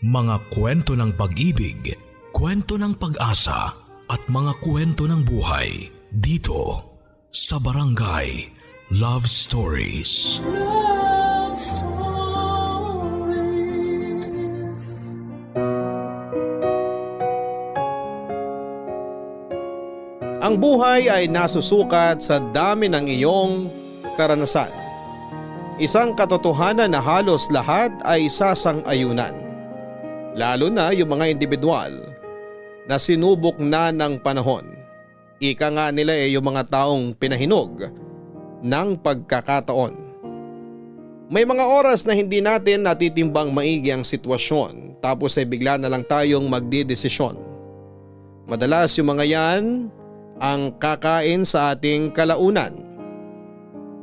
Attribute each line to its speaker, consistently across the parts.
Speaker 1: Mga kwento ng pag-ibig, kwento ng pag-asa at mga kwento ng buhay dito sa Barangay Love Stories.
Speaker 2: Love Stories.
Speaker 3: Ang buhay ay nasusukat sa dami ng iyong karanasan. Isang katotohanan na halos lahat ay sasang-ayunan. Lalo na yung mga individual na sinubok na ng panahon. Ika nga nila yung mga taong pinahinog ng pagkakataon. May mga oras na hindi natin natitimbang maigi ang sitwasyon tapos ay bigla na lang tayong magdidesisyon. Madalas yung mga yan ang kakain sa ating kalaunan.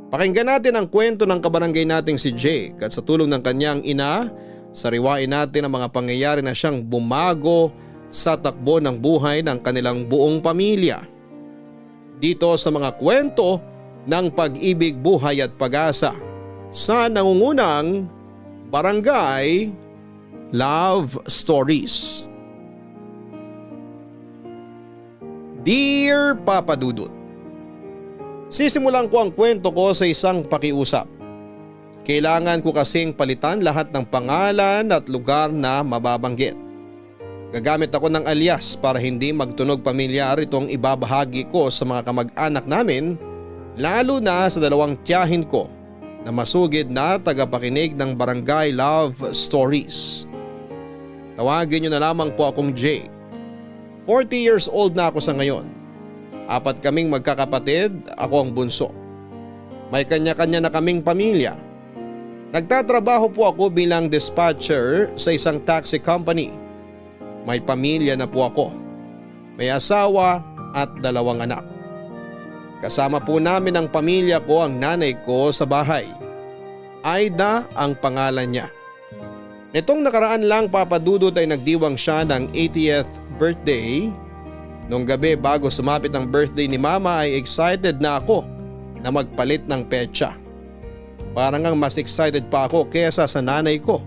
Speaker 3: Pakinggan natin ang kwento ng kabarangay nating si Jake at sa tulong ng kanyang ina, sariwain natin ang mga pangyayari na siyang bumago sa takbo ng buhay ng kanilang buong pamilya. Dito sa mga kwento ng pag-ibig, buhay at pag-asa sa nangungunang Barangay Love Stories. Dear Papa Dudut, sisimulan ko ang kwento ko sa isang pakiusap. Kailangan ko kasing palitan lahat ng pangalan at lugar na mababanggit. Gagamit ako ng alias para hindi magtunog pamilyar itong ibabahagi ko sa mga kamag-anak namin, lalo na sa dalawang tiyahin ko na masugid na tagapakinig ng Barangay Love Stories. Tawagin niyo na lamang po akong Jake. 40 years old na ako sa ngayon. 4 kaming magkakapatid, ako ang bunso. May kanya-kanya na kaming pamilya. Nagtatrabaho po ako bilang dispatcher sa isang taxi company. May pamilya na po ako. May asawa at 2 anak. Kasama po namin ang pamilya ko ang nanay ko sa bahay. Aida ang pangalan niya. Nitong nakaraan lang, Papa Dudut, ay nagdiwang siya ng 80th birthday. Nung gabi bago sumapit ang birthday ni Mama ay excited na ako na magpalit ng petsa. Parang ang mas excited pa ako kesa sa nanay ko.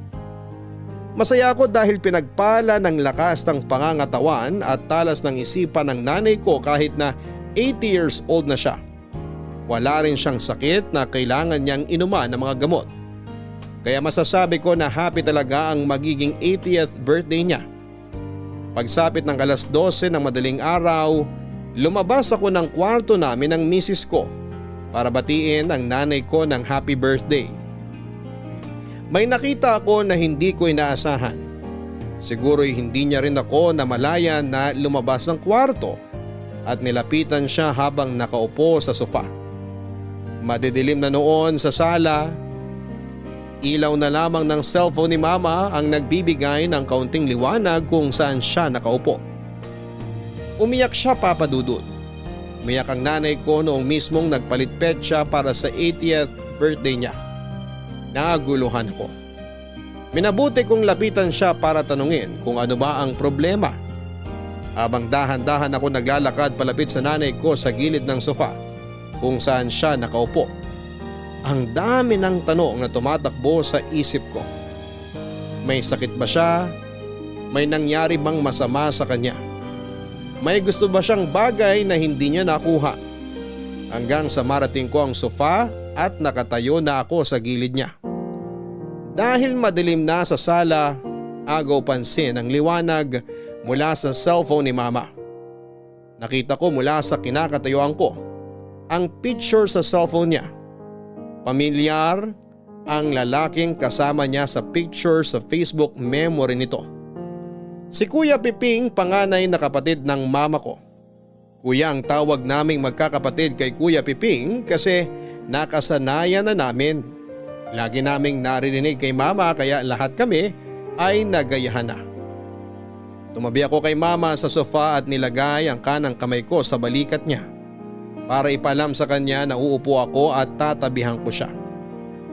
Speaker 3: Masaya ako dahil pinagpala ng lakas ng pangangatawan at talas ng isipan ng nanay ko kahit na 80 years old na siya. Wala rin siyang sakit na kailangan niyang inuman ng mga gamot. Kaya masasabi ko na happy talaga ang magiging 80th birthday niya. Pagsapit ng alas 12 ng madaling araw, lumabas ako ng kwarto namin ng misis ko para batiin ang nanay ko ng happy birthday. May nakita ako na hindi ko inaasahan. Siguro'y hindi niya rin ako namalayan na lumabas ng kwarto at nilapitan siya habang nakaupo sa sofa. Madidilim na noon sa sala. Ilaw na lamang ng cellphone ni Mama ang nagbibigay ng kaunting liwanag kung saan siya nakaupo. Umiyak siya, Papa Dudut. Umiyak ang nanay ko noong mismong nagpalit petsa para sa 80th birthday niya. Naguluhan ako. Minabuti kong lapitan siya para tanungin kung ano ba ang problema. Habang dahan-dahan ako naglalakad palapit sa nanay ko sa gilid ng sofa kung saan siya nakaupo. Ang dami ng tanong na tumatakbo sa isip ko. May sakit ba siya? May nangyari bang masama sa kanya? May gusto ba siyang bagay na hindi niya nakuha? Hanggang sa marating ko ang sofa at nakatayo na ako sa gilid niya. Dahil madilim na sa sala, agaw pansin ang liwanag mula sa cellphone ni Mama. Nakita ko mula sa kinakatayuan ko ang picture sa cellphone niya. Pamilyar ang lalaking kasama niya sa picture sa Facebook memory nito. Si Kuya Piping, panganay na kapatid ng mama ko. Kuya ang tawag naming magkakapatid kay Kuya Piping kasi nakasanayan na namin. Lagi naming naririnig kay Mama kaya lahat kami ay nagayahan na. Tumabi ako kay Mama sa sofa at nilagay ang kanang kamay ko sa balikat niya para ipalam sa kanya na uupo ako at tatabihan ko siya.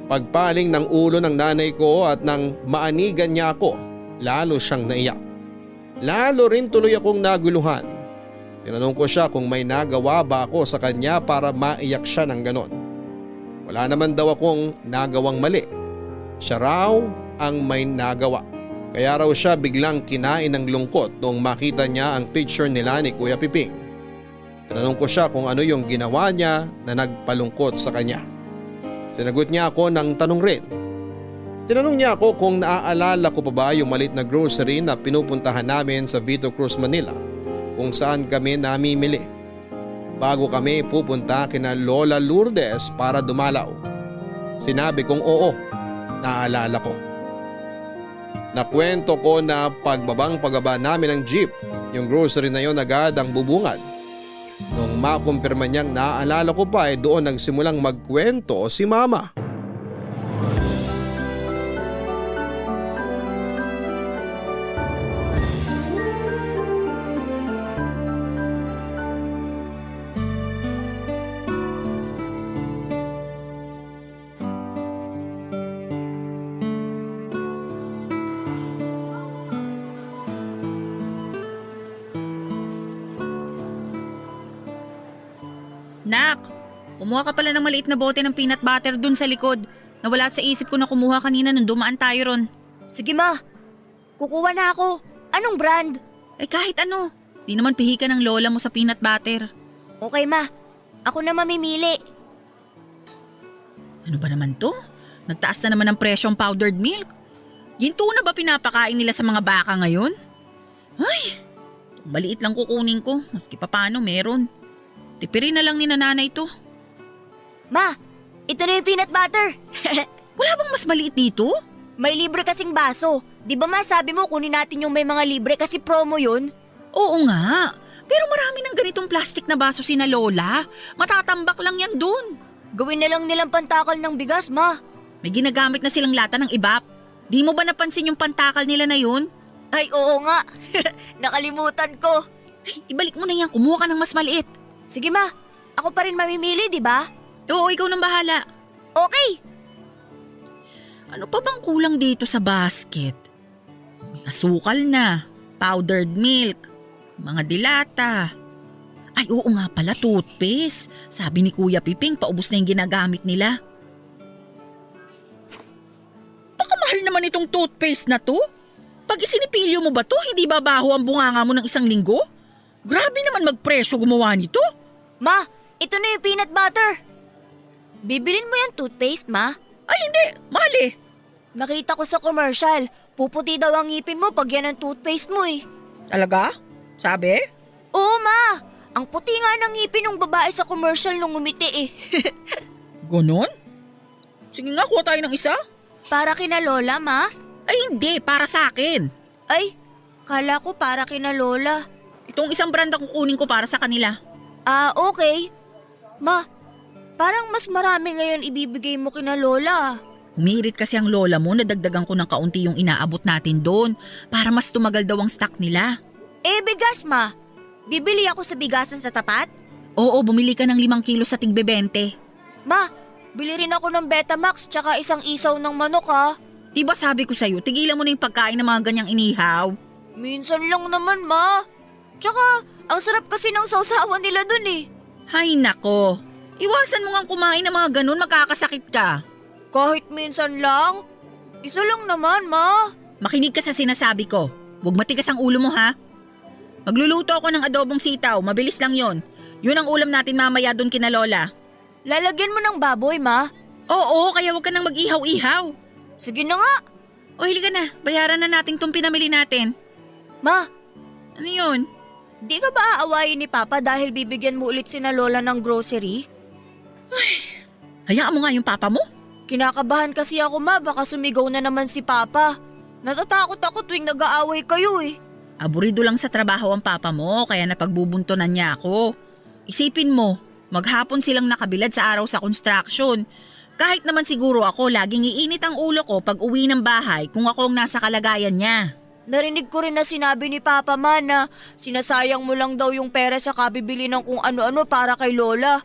Speaker 3: Pagpaling ng ulo ng nanay ko at nang maanigan niya ako, lalo siyang naiyak. Lalo rin tuloy akong naguluhan. Tinanong ko siya kung may nagawa ba ako sa kanya para maiyak siya ng ganon. Wala naman daw akong nagawang mali. Siya raw ang may nagawa. Kaya raw siya biglang kinain ng lungkot noong makita niya ang picture nila ni Kuya Piping. Tinanong ko siya kung ano yung ginawa niya na nagpalungkot sa kanya. Sinagot niya ako ng tanong rin. Tinanong niya ako kung naaalala ko pa ba yung maliit na grocery na pinupuntahan namin sa Vito Cruz, Manila kung saan kami namimili bago kami pupunta kina Lola Lourdes para dumalaw. Sinabi kong oo, naalala ko. Nakwento ko na pagbaba namin ng jeep, yung grocery na yon agad ang bubungad. Nung makumpirma niyang naaalala ko pa doon nagsimulang magkwento si Mama.
Speaker 4: Nak, kumuha ka pala ng maliit na bote ng peanut butter dun sa likod. Nawala sa isip ko na kumuha kanina nung dumaan tayo ron.
Speaker 5: Sige ma, kukuha na ako. Anong brand?
Speaker 4: Eh kahit ano, di naman pihika ng lola mo sa peanut butter.
Speaker 5: Okay ma, ako na mamimili.
Speaker 4: Ano ba naman to? Nagtaas na naman ang presyong powdered milk. Ginto na ba pinapakain nila sa mga baka ngayon? Ay, maliit lang kukunin ko, maski pa paano meron. Tipirin na lang ni nanay to.
Speaker 5: Ma, ito na yung peanut butter.
Speaker 4: Wala bang mas maliit dito?
Speaker 5: May libre kasing baso. Di ba ma, sabi mo kunin natin yung may mga libre kasi promo yun?
Speaker 4: Oo nga, pero marami ng ganitong plastic na baso sina lola. Matatambak lang yan dun.
Speaker 5: Gawin na lang nilang pantakal ng bigas ma.
Speaker 4: May ginagamit na silang lata ng ibap. Di mo ba napansin yung pantakal nila na yun?
Speaker 5: Ay oo nga, nakalimutan ko.
Speaker 4: Ay, ibalik mo na yan, kumuha ka ng mas maliit.
Speaker 5: Sige ma, ako pa rin mamimili di ba?
Speaker 4: Oo, ikaw nang bahala.
Speaker 5: Okay.
Speaker 4: Ano pa bang kulang dito sa basket? May asukal na, powdered milk, mga dilata. Ay oo nga pala, toothpaste. Sabi ni Kuya Piping, paubos na yung ginagamit nila. Baka mahal naman itong toothpaste na to. Pag isinipilyo mo ba to, hindi ba baho ang bunganga mo ng 1 linggo? Grabe naman magpresyo gumawa nito.
Speaker 5: Ma, ito na yung peanut butter. Bibilin mo yung toothpaste ma?
Speaker 4: Ay hindi, mahal eh.
Speaker 5: Nakita ko sa commercial, puputi daw ang ngipin mo pag yan ang toothpaste mo eh.
Speaker 4: Talaga? Sabi?
Speaker 5: Oo ma, ang puti nga ng ngipin ng babae sa commercial nung ngumiti eh.
Speaker 4: Ganon? Sige nga, kuha tayo ng isa.
Speaker 5: Para kina Lola ma?
Speaker 4: Ay hindi, para sa akin.
Speaker 5: Ay, kala ko para kina Lola.
Speaker 4: Itong isang brand ang kukunin ko para sa kanila.
Speaker 5: Ah, okay. Ma, parang mas marami ngayon ibibigay mo kina Lola.
Speaker 4: Humirit kasi ang lola mo na dagdagan ko ng kaunti yung inaabot natin doon para mas tumagal daw ang stock nila.
Speaker 5: Eh, bigas ma. Bibili ako sa bigasan sa tapat?
Speaker 4: Oo, bumili ka ng 5 kilo sa tigbe-20.
Speaker 5: Ma, bili rin ako ng Betamax tsaka isang isaw ng manok ha.
Speaker 4: Diba sabi ko sa'yo, tigilan mo na yung pagkain ng mga ganyang inihaw.
Speaker 5: Minsan lang naman ma. Tsaka, ang sarap kasi ng sausawan nila dun eh.
Speaker 4: Hay nako, iwasan mo nga kumain ng mga ganun, magkakasakit ka.
Speaker 5: Kahit minsan lang. Isa lang naman ma.
Speaker 4: Makinig ka sa sinasabi ko. Huwag matigas ang ulo mo ha. Magluluto ako ng adobong sitaw, mabilis lang yon. Yun ang ulam natin mamaya doon kina lola.
Speaker 5: Lalagyan mo ng baboy ma.
Speaker 4: Oo, kaya huwag ka nang mag-ihaw-ihaw.
Speaker 5: Sige na nga.
Speaker 4: O hili ka na, bayaran na natin tong pinamili natin.
Speaker 5: Ma,
Speaker 4: Ano yun?
Speaker 5: di ka ba aawayin ni Papa dahil bibigyan mo ulit sina Lola ng grocery?
Speaker 4: Hayaan mo nga yung papa mo.
Speaker 5: Kinakabahan kasi ako ma, baka sumigaw na naman si Papa. Natatakot ako tuwing nag-aaway kayo eh.
Speaker 4: Aburido lang sa trabaho ang papa mo kaya napagbubuntunan niya ako. Isipin mo, maghapon silang nakabilad sa araw sa construction. Kahit naman siguro ako laging iinit ang ulo ko pag uwi ng bahay kung ako ang nasa kalagayan niya.
Speaker 5: Narinig ko rin na sinabi ni Papa ma na sinasayang mo lang daw yung pera sa kabibili ng kung ano-ano para kay Lola.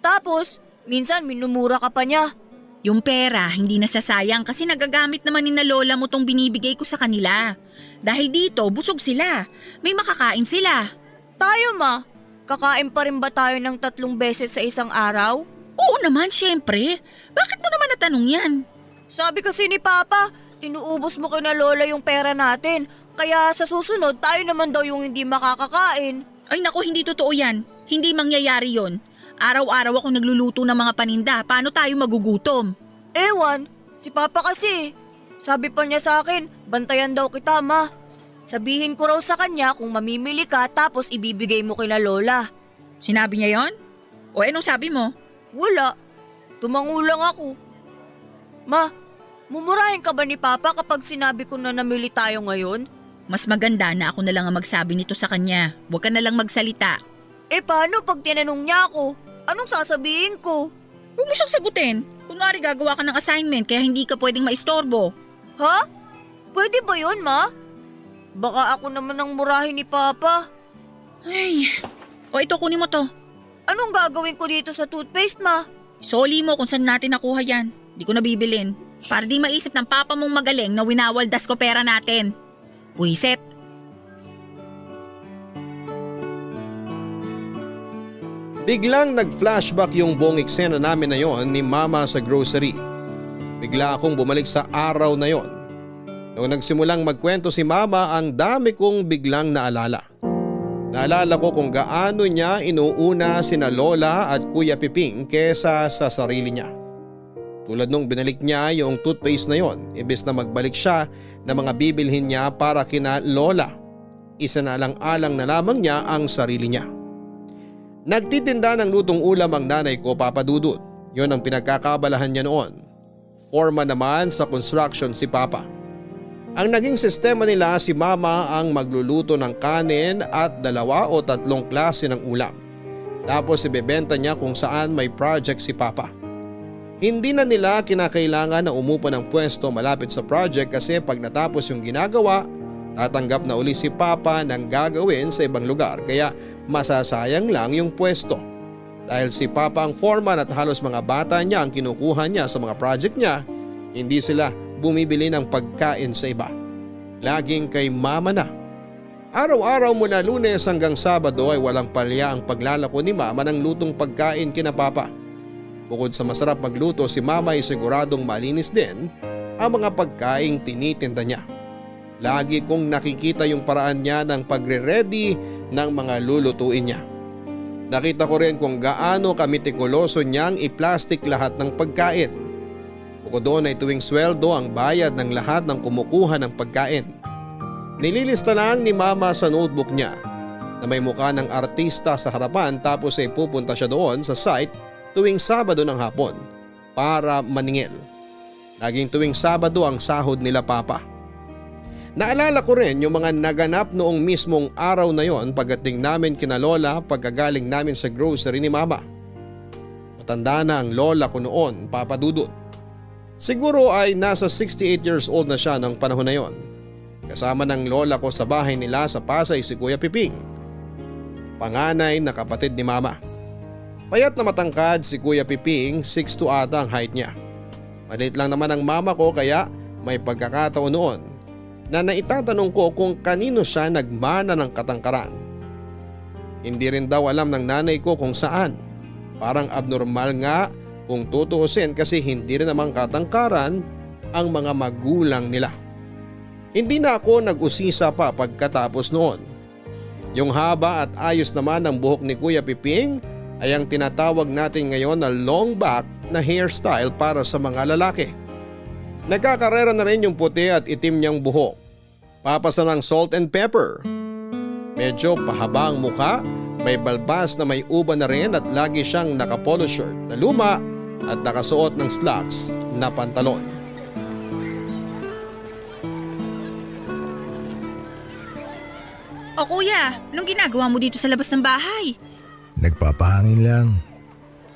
Speaker 5: Tapos, minsan minumura ka pa niya.
Speaker 4: Yung pera hindi nasasayang kasi nagagamit naman ni na lola mo tong binibigay ko sa kanila. Dahil dito busog sila, may makakain sila.
Speaker 5: Tayo ma, kakain pa rin ba tayo ng 3 beses sa isang araw?
Speaker 4: Oo naman, syempre. Bakit mo naman natanong yan?
Speaker 5: Sabi kasi ni Papa, Inuubos mo kina Lola yung pera natin. Kaya sa susunod, tayo naman daw yung hindi makakakain.
Speaker 4: Ay naku, hindi totoo yan. Hindi mangyayari yon. Araw-araw ako nagluluto ng mga paninda. Paano tayo magugutom?
Speaker 5: Ewan, si Papa kasi. Sabi pa niya sa akin, bantayan daw kita, Ma. Sabihin ko raw sa kanya kung mamimili ka tapos ibibigay mo kina Lola.
Speaker 4: Sinabi niya yon? O anong sabi mo?
Speaker 5: Wala. Tumango lang ako. Ma, mumurahin ka ba ni Papa kapag sinabi ko na namili tayo ngayon?
Speaker 4: Mas maganda na ako na lang ang magsabi nito sa kanya. Huwag ka na lang magsalita.
Speaker 5: Paano pag tinanong niya ako? Anong sasabihin ko?
Speaker 4: Huwag mo siyang sagutin. Kunwari gagawa ka ng assignment kaya hindi ka pwedeng maistorbo.
Speaker 5: Ha? Pwede ba yun, Ma? Baka ako naman ang murahin ni Papa.
Speaker 4: Ay, o ito kunin mo to.
Speaker 5: Anong gagawin ko dito sa toothpaste, Ma?
Speaker 4: Isoli mo kung saan natin nakuha yan. Di ko nabibilin. Para di maisip ng papa mong magaling na winawaldas ko pera natin. Buiset.
Speaker 3: Biglang nag-flashback yung buong eksena namin na yon ni Mama sa grocery. Bigla akong bumalik sa araw na yon. Noong nagsimulang magkwento si Mama, ang dami kong biglang naalala. Naalala ko kung gaano niya inuuna sina Lola at Kuya Piping kesa sa sarili niya. Tulad nung binalik niya yung toothpaste na yon, imbes na magbalik siya na mga bibilhin niya para kina Lola. Isa na lang alang na lamang niya ang sarili niya. Nagtitinda ng lutong ulam ang nanay ko, Papa Dudut. Yon ang pinagkakabalahan niya noon. Forma naman sa construction si Papa. Ang naging sistema nila, si Mama ang magluluto ng kanin at 2 o 3 klase ng ulam. Tapos ibebenta niya kung saan may project si Papa. Hindi na nila kinakailangan na umupo ng pwesto malapit sa project kasi pag natapos yung ginagawa, tatanggap na uli si Papa ng gagawin sa ibang lugar kaya masasayang lang yung pwesto. Dahil si Papa ang foreman at halos mga bata niya ang kinukuha niya sa mga project niya, hindi sila bumibili ng pagkain sa iba. Laging kay Mama na. Araw-araw mula Lunes hanggang Sabado ay walang palya ang paglalako ni Mama ng lutong pagkain kina Papa. Bukod sa masarap magluto, si Mama ay siguradong malinis din ang mga pagkaing tinitinda niya. Lagi kong nakikita yung paraan niya ng pagre-ready ng mga lulutuin niya. Nakita ko rin kung gaano kamitikuloso niyang i-plastic lahat ng pagkain. Bukod doon ay tuwing sweldo ang bayad ng lahat ng kumukuha ng pagkain. Nililista lang ni Mama sa notebook niya na may mukha ng artista sa harapan tapos ay pupunta siya doon sa site tuwing Sabado ng hapon para maningil. Laging tuwing Sabado ang sahod nila Papa. Naalala ko rin yung mga naganap noong mismong araw na yon pagdating namin kina Lola pagkagaling namin sa grocery ni Mama. Matanda na ang lola ko noon, Papa Dudut. Siguro ay nasa 68 years old na siya noong panahon na yon. Kasama ng lola ko sa bahay nila sa Pasay si Kuya Piping, panganay na kapatid ni Mama. Payat na matangkad si Kuya Piping, 6'2" ata ang height niya. Maliit lang naman ang mama ko kaya may pagkakataon noon na naitatanong ko kung kanino siya nagmana ng katangkaran. Hindi rin daw alam ng nanay ko kung saan. Parang abnormal nga kung tutuusin kasi hindi rin namang katangkaran ang mga magulang nila. Hindi na ako nag-usisa pa pagkatapos noon. Yung haba at ayos naman ng buhok ni Kuya Piping ay ang tinatawag natin ngayon na long back na hairstyle para sa mga lalaki. Nagkakarera na rin yung puti at itim niyang buhok. Papasa ng salt and pepper. Medyo pahaba ang mukha, may balbas na may uba na rin at lagi siyang nakapolo shirt na luma at nakasuot ng slacks na pantalon.
Speaker 4: O kuya, anong ginagawa mo dito sa labas ng bahay?
Speaker 6: Nagpapahangin lang.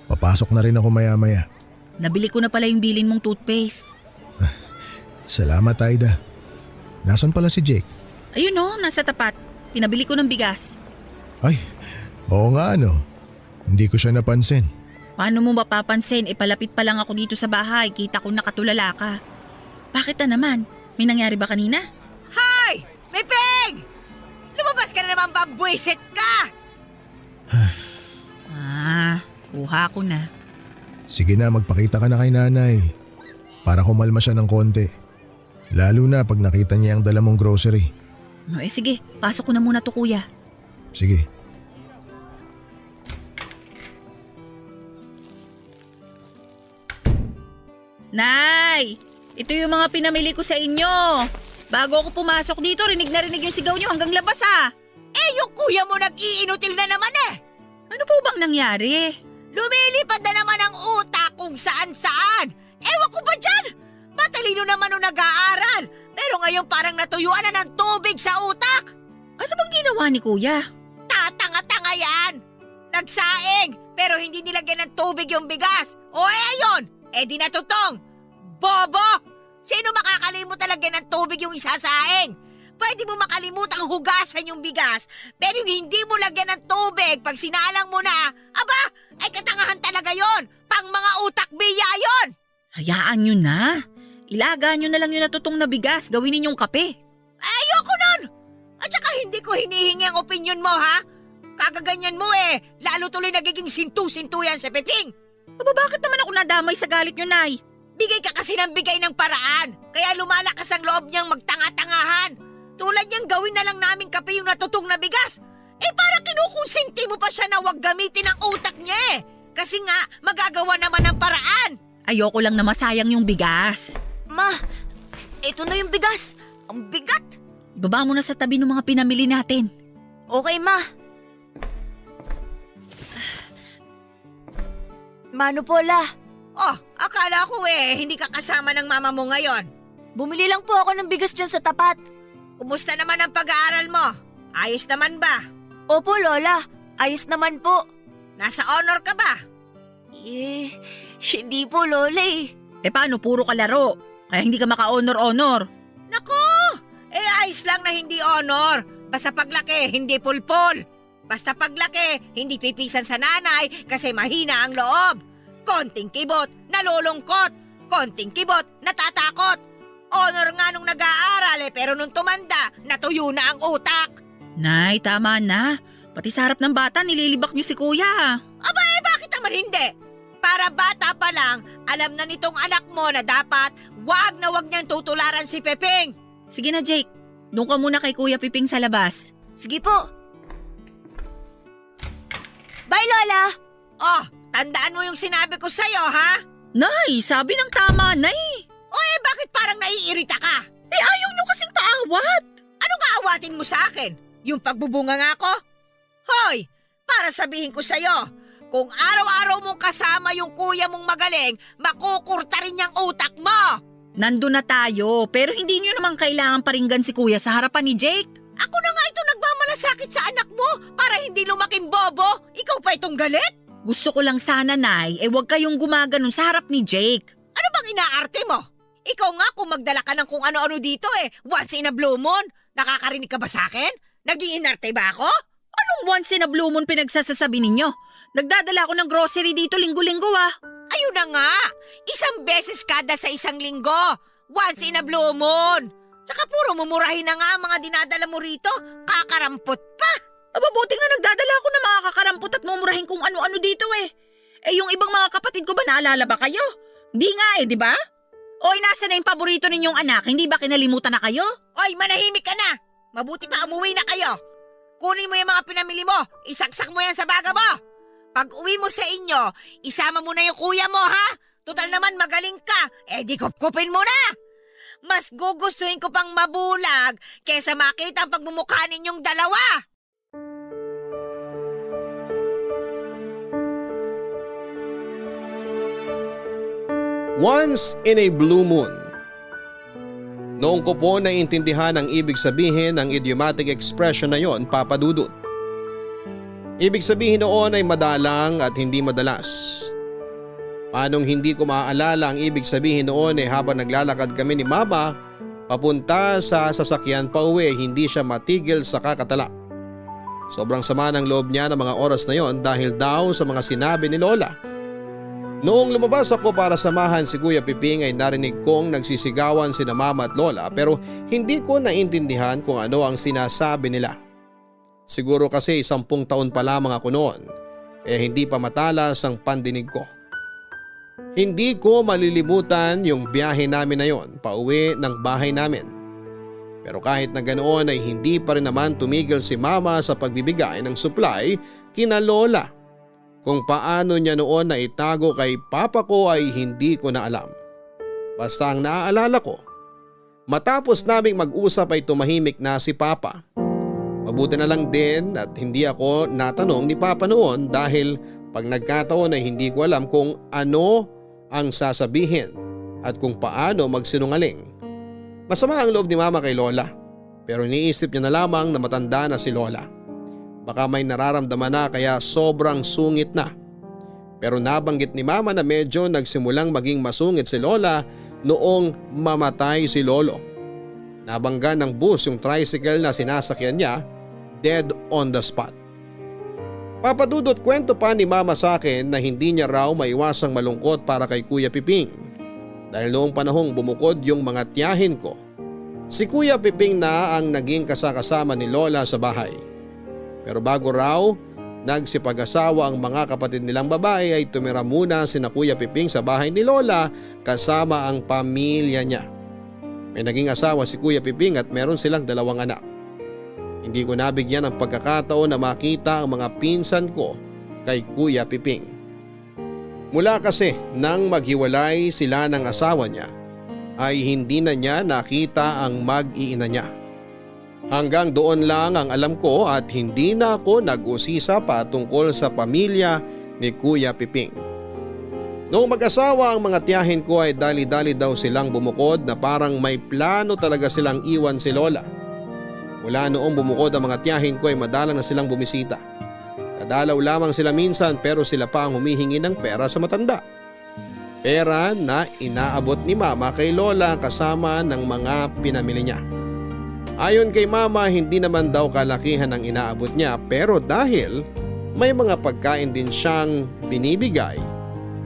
Speaker 6: Papasok na rin ako maya-maya.
Speaker 4: Nabili ko na pala yung bilin mong toothpaste.
Speaker 6: Salamat, Aida. Nasaan pala si Jake?
Speaker 4: Ayun o, nasa tapat. Pinabili ko ng bigas.
Speaker 6: Ay, oo nga ano. Hindi ko siya napansin.
Speaker 4: Paano mo mapapansin? Palapit pa lang ako dito sa bahay. Kita ko nakatulala ka. Bakit na naman? May nangyari ba kanina?
Speaker 7: Hoy! Pipig! Lumabas ka na naman, babwisit ka!
Speaker 4: Kuha ko na.
Speaker 6: Sige na, magpakita ka na kay nanay. Para kumalma siya ng konti. Lalo na pag nakita niya ang dala mong grocery.
Speaker 4: No, sige, pasok ko na muna to kuya.
Speaker 6: Sige.
Speaker 4: Nay! Ito yung mga pinamili ko sa inyo. Bago ako pumasok dito, rinig na rinig yung sigaw niyo hanggang labas ah.
Speaker 7: Eh, yung kuya mo nag-iinutil na naman eh.
Speaker 4: Ano po bang nangyari?
Speaker 7: Lumilipad na naman ang utak kung saan-saan. Ewan ko ba dyan? Matalino naman nung nag-aaral. Pero ngayon parang natuyuan na ng tubig sa utak.
Speaker 4: Ano bang ginawa ni kuya?
Speaker 7: Tatanga-tanga yan. Nagsaing, pero hindi nilagyan ng tubig yung bigas. O ayun, di natutong. Bobo! Sino makakalimot talaga ng tubig yung isasaing? Pwede mo makalimutang hugasan yung bigas, pero yung hindi mo lagyan ng tubig pag sinalang mo na, aba, ay katangahan talaga yon. Pang mga utak biya yon.
Speaker 4: Hayaan nyo na. Ilaga nyo na lang yung natutong na bigas. Gawin ninyong kape.
Speaker 7: Ayoko nun! At saka hindi ko hinihingi ang opinion mo, ha? Kagaganyan mo lalo tuloy nagiging sintu-sintu yan sa Peping.
Speaker 4: Aba, bakit naman ako nadamay sa galit nyo, Nay?
Speaker 7: Bigay ka kasi ng bigay ng paraan, kaya lumalakas ang loob niyang magtanga-tangahan. Tulad niyang gawin na lang namin kape yung natutong na bigas. Para kinukonsinti mo pa siya na huwag gamitin ang utak niya Kasi nga, magagawa naman ng paraan.
Speaker 4: Ayoko lang na masayang yung bigas.
Speaker 5: Ma, ito na yung bigas. Ang bigat.
Speaker 4: Ibaba mo na sa tabi ng mga pinamili natin.
Speaker 5: Okay, ma. Mano Pola,
Speaker 7: Oh, akala ko hindi ka kasama ng mama mo ngayon.
Speaker 5: bumili lang po ako ng bigas dyan sa tapat.
Speaker 7: Kumusta naman ang pag-aaral mo? Ayos naman ba?
Speaker 5: Opo, Lola. Ayos naman po.
Speaker 7: Nasa honor ka ba?
Speaker 5: Hindi po, Lola
Speaker 4: Paano puro ka laro? Kaya hindi ka maka-honor-honor.
Speaker 7: Naku! Ayos lang na hindi honor. Basta paglaki, hindi pulpul. Basta paglaki, hindi pipisan sa nanay kasi mahina ang loob. Konting kibot, nalulungkot. Konting kibot, natatakot. Honor nga nung nag-aaral pero nung tumanda, natuyo na ang utak.
Speaker 4: Nay, tama na. Pati sa harap ng bata, nililibak niyo si kuya.
Speaker 7: Bakit naman hindi? Para bata pa lang, alam na nitong anak mo na dapat wag na wag niyang tutularan si Peping.
Speaker 4: Sige na, Jake. Doon ka muna kay Kuya Piping sa labas.
Speaker 5: Sige po. Bye, Lola.
Speaker 7: Oh, tandaan mo yung sinabi ko sa'yo, ha?
Speaker 4: Nay, sabi ng tama, Nay.
Speaker 7: Bakit parang naiirita ka?
Speaker 4: Ayaw niyo kasing paawat.
Speaker 7: Anong aawatin mo sa akin? Yung pagbubunga nga ko? Hoy, para sabihin ko sa'yo, kung araw-araw mong kasama yung kuya mong magaling, makukurta rin yung utak mo.
Speaker 4: Nandun na tayo, pero hindi niyo naman kailangan paringgan si kuya sa harapan ni Jake.
Speaker 7: Ako na nga ito nagmamalasakit sa anak mo para hindi lumaking bobo. Ikaw pa itong galit?
Speaker 4: Gusto ko lang sana, Nay, wag kayong gumaganon sa harap ni Jake.
Speaker 7: Ano bang inaarte mo? Ikaw nga kung magdala ka ng kung ano-ano dito once in a blue moon. Nakakarinig ka ba sa akin? Nag-iinarte ba ako?
Speaker 4: Anong once in a blue moon pinagsasasabi ninyo? Nagdadala ako ng grocery dito linggo-linggo
Speaker 7: Ayun na nga, isang beses kada sa isang linggo. Once in a blue moon. Tsaka puro mumurahin na nga ang mga dinadala mo rito. Kakarampot pa.
Speaker 4: Buti nga nagdadala ako ng mga kakarampot at mumurahin kung ano-ano dito yung ibang mga kapatid ko ba naalala ba kayo? Hindi nga di ba? Nasa na yung paborito ninyong anak? Hindi ba kinalimutan na kayo?
Speaker 7: Oy, manahimik ka na. Mabuti pa umuwi na kayo. Kunin mo yung mga pinamili mo. Isaksak mo yan sa baga mo. Pag uwi mo sa inyo, isama mo na yung kuya mo, ha? Total naman magaling ka. Di kupkupin mo na. Mas gugustuhin ko pang mabulag kesa makita ang pagmumukha ninyong dalawa.
Speaker 3: Once in a blue moon. Noong ko po naiintindihan ang ibig sabihin ng idiomatic expression na yon, Papa Dudut. Ibig sabihin noon ay madalang at hindi madalas. Paanong hindi ko maaalala ang ibig sabihin noon habang naglalakad kami ni Mama papunta sa sasakyan pa uwi, hindi siya matigil sa kakatala. Sobrang sama ng loob niya ng mga oras na yon dahil daw sa mga sinabi ni Lola. Noong lumabas ako para samahan si Kuya Piping ay narinig kong nagsisigawan sina Mama at Lola pero hindi ko naintindihan kung ano ang sinasabi nila. Siguro kasi 10 taon pa lamang ako noon kaya hindi pa matalas ang pandinig ko. Hindi ko malilimutan yung biyahe namin na yon pauwi ng bahay namin. Pero kahit na ganoon ay hindi pa rin naman tumigil si mama sa pagbibigay ng supply kina lola. Kung paano niya noon na itago kay papa ko ay hindi ko na alam. Basta ang naaalala ko, matapos naming mag-usap ay tumahimik na si papa. Mabuti na lang din at hindi ako natanong ni papa noon dahil pag nagkataon ay hindi ko alam kung ano ang sasabihin at kung paano magsinungaling. Masama ang loob ni mama kay lola pero iniisip niya na lamang na matanda na si lola. Baka may nararamdaman na kaya sobrang sungit na. Pero nabanggit ni mama na medyo nagsimulang maging masungit si lola noong mamatay si lolo. Nabangga ng bus yung tricycle na sinasakyan niya, dead on the spot. Papadudot kwento pa ni mama sa akin na hindi niya raw maiwasang malungkot para kay Kuya Piping. Dahil noong panahong bumukod yung mga tiyahin ko, si Kuya Piping na ang naging kasakasama ni lola sa bahay. Pero bago raw nagsipag-asawa ang mga kapatid nilang babae ay tumira muna sina Kuya Piping sa bahay ni lola kasama ang pamilya niya. May naging asawa si Kuya Piping at meron silang 2 anak. Hindi ko nabigyan ng pagkakataon na makita ang mga pinsan ko kay Kuya Piping. Mula kasi nang maghiwalay sila ng asawa niya ay hindi na niya nakita ang mag-iina niya. Hanggang doon lang ang alam ko at hindi na ako nag-usisa pa tungkol sa pamilya ni Kuya Piping. Noong mag-asawa ang mga tiyahin ko ay dali-dali daw silang bumukod na parang may plano talaga silang iwan si lola. Mula noong bumukod ang mga tiyahin ko ay madalang na silang bumisita. Nadalaw lamang sila minsan pero sila pa ang humihingi ng pera sa matanda. Pera na inaabot ni mama kay lola kasama ng mga pinamili niya. Ayon kay mama hindi naman daw kalakihan ang inaabot niya pero dahil may mga pagkain din siyang binibigay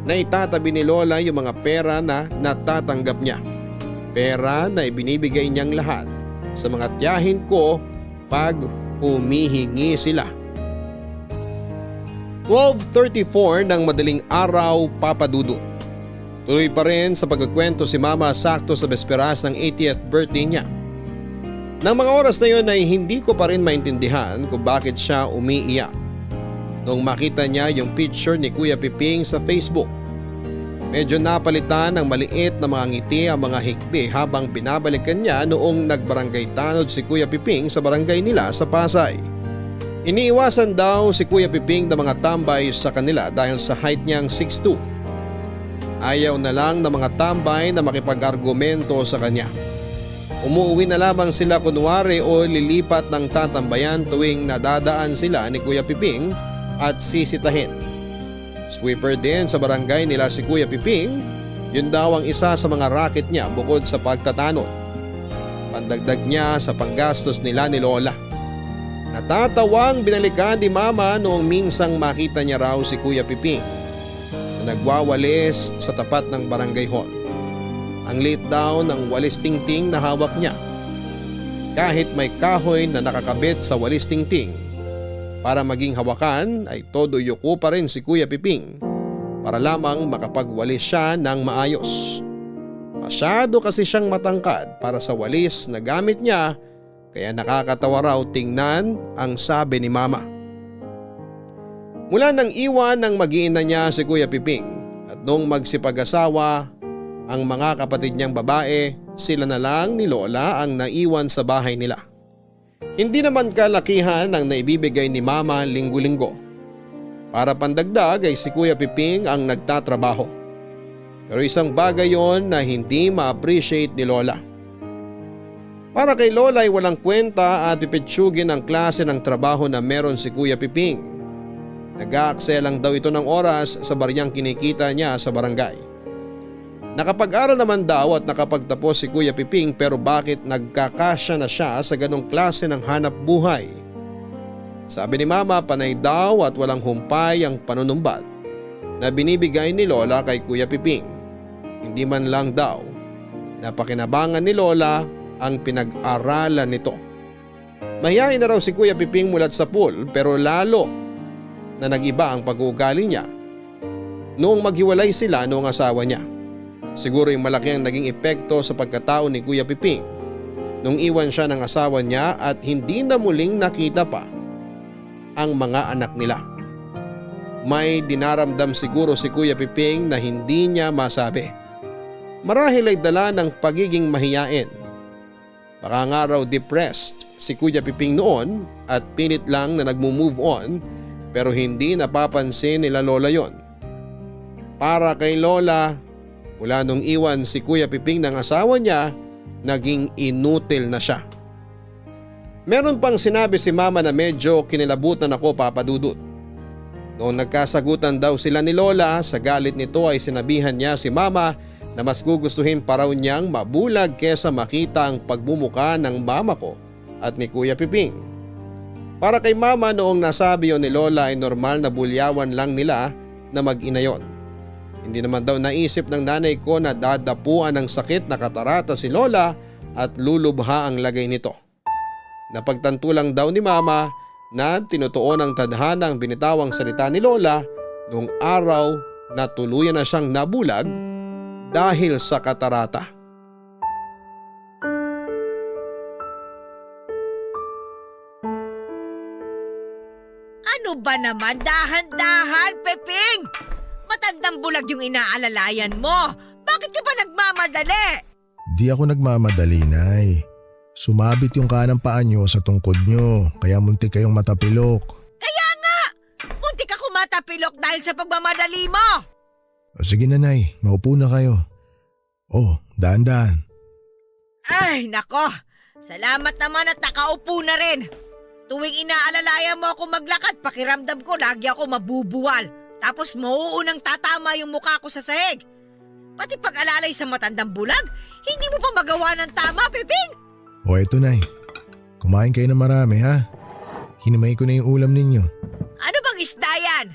Speaker 3: na itatabi ni lola yung mga pera na natatanggap niya. Pera na ibinibigay niyang lahat sa mga tiyahin ko pag humihingi sila. 12:34 ng madaling araw, Papa Dudut. Tuloy pa rin sa pagkukwento si mama sakto sa besperas ng 80th birthday niya. Nang mga oras na yun ay hindi ko pa rin maintindihan kung bakit siya umiiyak. Nung makita niya yung picture ni Kuya Piping sa Facebook. Medyo napalitan ng maliit na mga ngiti ang mga hikbi habang binabalikan niya noong nagbarangay tanod si Kuya Piping sa barangay nila sa Pasay. Iniiwasan daw si Kuya Piping ng mga tambay sa kanila dahil sa height niyang 6'2". Ayaw na lang ng mga tambay na makipag-argumento sa kanya. Umuuwi na lamang sila kunwari o lilipat ng tatambayan tuwing nadadaan sila ni Kuya Piping at sisitahin. Sweeper din sa barangay nila si Kuya Piping, yun daw ang isa sa mga racket niya bukod sa pagtatanod. Pandagdag niya sa panggastos nila ni lola. Natatawang binalikan ni mama noong minsang makita niya raw si Kuya Piping na nagwawalis sa tapat ng barangay hall. Ang liit daw ng walis tingting na hawak niya. Kahit may kahoy na nakakabit sa walis tingting, para maging hawakan ay todo yuko pa rin si Kuya Piping para lamang makapagwalis siya ng maayos. Masyado kasi siyang matangkad para sa walis na gamit niya kaya nakakatawa raw tingnan ang sabi ni mama. Mula nang iwan ng mag-iina niya si Kuya Piping at nung magsipag-asawa ang mga kapatid niyang babae, sila na lang ni lola ang naiwan sa bahay nila. Hindi naman kalakihan ang naibibigay ni mama linggo-linggo. Para pandagdag ay si Kuya Piping ang nagtatrabaho. Pero isang bagay yon na hindi ma-appreciate ni lola. Para kay lola ay walang kwenta at pipitsugin ang klase ng trabaho na meron si Kuya Piping. Nag-aaksaya lang daw ito ng oras sa bariyang kinikita niya sa barangay. Nakapag-aral naman daw at nakapagtapos si Kuya Piping pero bakit nagkakasya na siya sa ganong klase ng hanap buhay? Sabi ni mama panay daw at walang humpay ang panunumbat na binibigay ni lola kay Kuya Piping. Hindi man lang daw napakinabangan ni lola ang pinag-aralan nito. Mahiyain na raw si Kuya Piping mulat sa pool pero lalo na nag-iba ang pag-uugali niya noong maghiwalay sila noong asawa niya. Siguro yung malaki ang naging epekto sa pagkatao ni Kuya Piping nung iwan siya ng asawa niya at hindi na muling nakita pa ang mga anak nila. May dinaramdam siguro si Kuya Piping na hindi niya masabi. Marahil ay dala ng pagiging mahiyain. Baka nga raw depressed si Kuya Piping noon at pilit lang na nagmo-move on pero hindi napapansin nila Lola yon. Para kay Lola, mula nung iwan si Kuya Piping ng asawa niya, naging inutil na siya. Meron pang sinabi si Mama na medyo kinilabutan ako, Papa Dudut. Noong nagkasagutan daw sila ni Lola, sa galit nito ay sinabihan niya si Mama na mas gugustuhin pa raw niyang mabulag kesa makita ang pagmumuka ng mama ko at ni Kuya Piping. Para kay Mama, noong nasabi yon ni Lola ay normal na bulyawan lang nila na mag-ina yon. Hindi naman daw naisip ng nanay ko na dadapuan ng sakit na katarata si Lola at lulubha ang lagay nito. Napagtanto lang daw ni Mama na tinutuon ng tadhana ang binitawang salita ni Lola noong araw na tuluyan na siyang nabulag dahil sa katarata.
Speaker 7: Ano ba naman? Dahan-dahan, Peping! Matandang bulag yung inaalalayan mo. Bakit ka ba nagmamadali?
Speaker 6: Di ako nagmamadali, Nay. Sumabit yung kanang paa nyo sa tungkod nyo, kaya muntik kayong matapilok.
Speaker 7: Kaya nga! Muntik ako matapilok dahil sa pagmamadali mo!
Speaker 6: O sige na, Nay, maupo na kayo. Oh, dahan-dahan.
Speaker 7: Ay, nako! Salamat naman at nakaupo na rin. Tuwing inaalalayan mo ako maglakad, pakiramdam ko lagi ako mabubuwal. Tapos mauunang tatama yung mukha ko sa sahig. Pati pag-alalay sa matandang bulag, hindi mo pa magawa ng tama, Peping!
Speaker 6: O eto, Nay. Kumain kayo na marami, ha? Hinimay ko na yung ulam ninyo.
Speaker 7: Ano bang isda yan?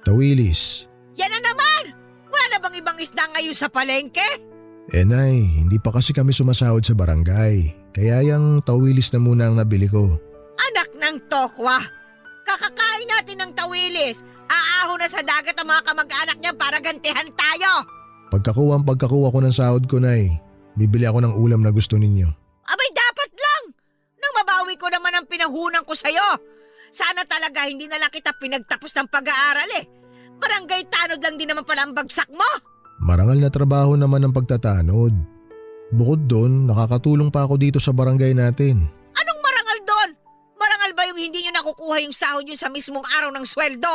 Speaker 6: Tawilis.
Speaker 7: Yan na naman! Wala na bang ibang isda ngayon sa palengke?
Speaker 6: Nay, hindi pa kasi kami sumasahod sa barangay. Kaya yung tawilis na muna ang nabili ko.
Speaker 7: Anak ng tokwa! Kakakain natin ng tawilis. Aaho na sa dagat ang mga kamag-anak niya para gantihan tayo.
Speaker 6: Pagkakuha ko ng sahod ko, Nay, bibili ako ng ulam na gusto ninyo.
Speaker 7: Abay dapat lang! Nang mabawi ko naman ang pinahunan ko sa'yo. Sana talaga hindi na lang kita pinagtapos ng pag-aaral eh. Barangay tanod lang din naman pala ang bagsak mo.
Speaker 6: Marangal na trabaho naman ang pagtatanod. Bukod doon, nakakatulong pa ako dito sa barangay natin.
Speaker 7: Anong marangal doon? Marangal ba yung hindi nyo nakukuha yung sahod nyo sa mismong araw ng sweldo?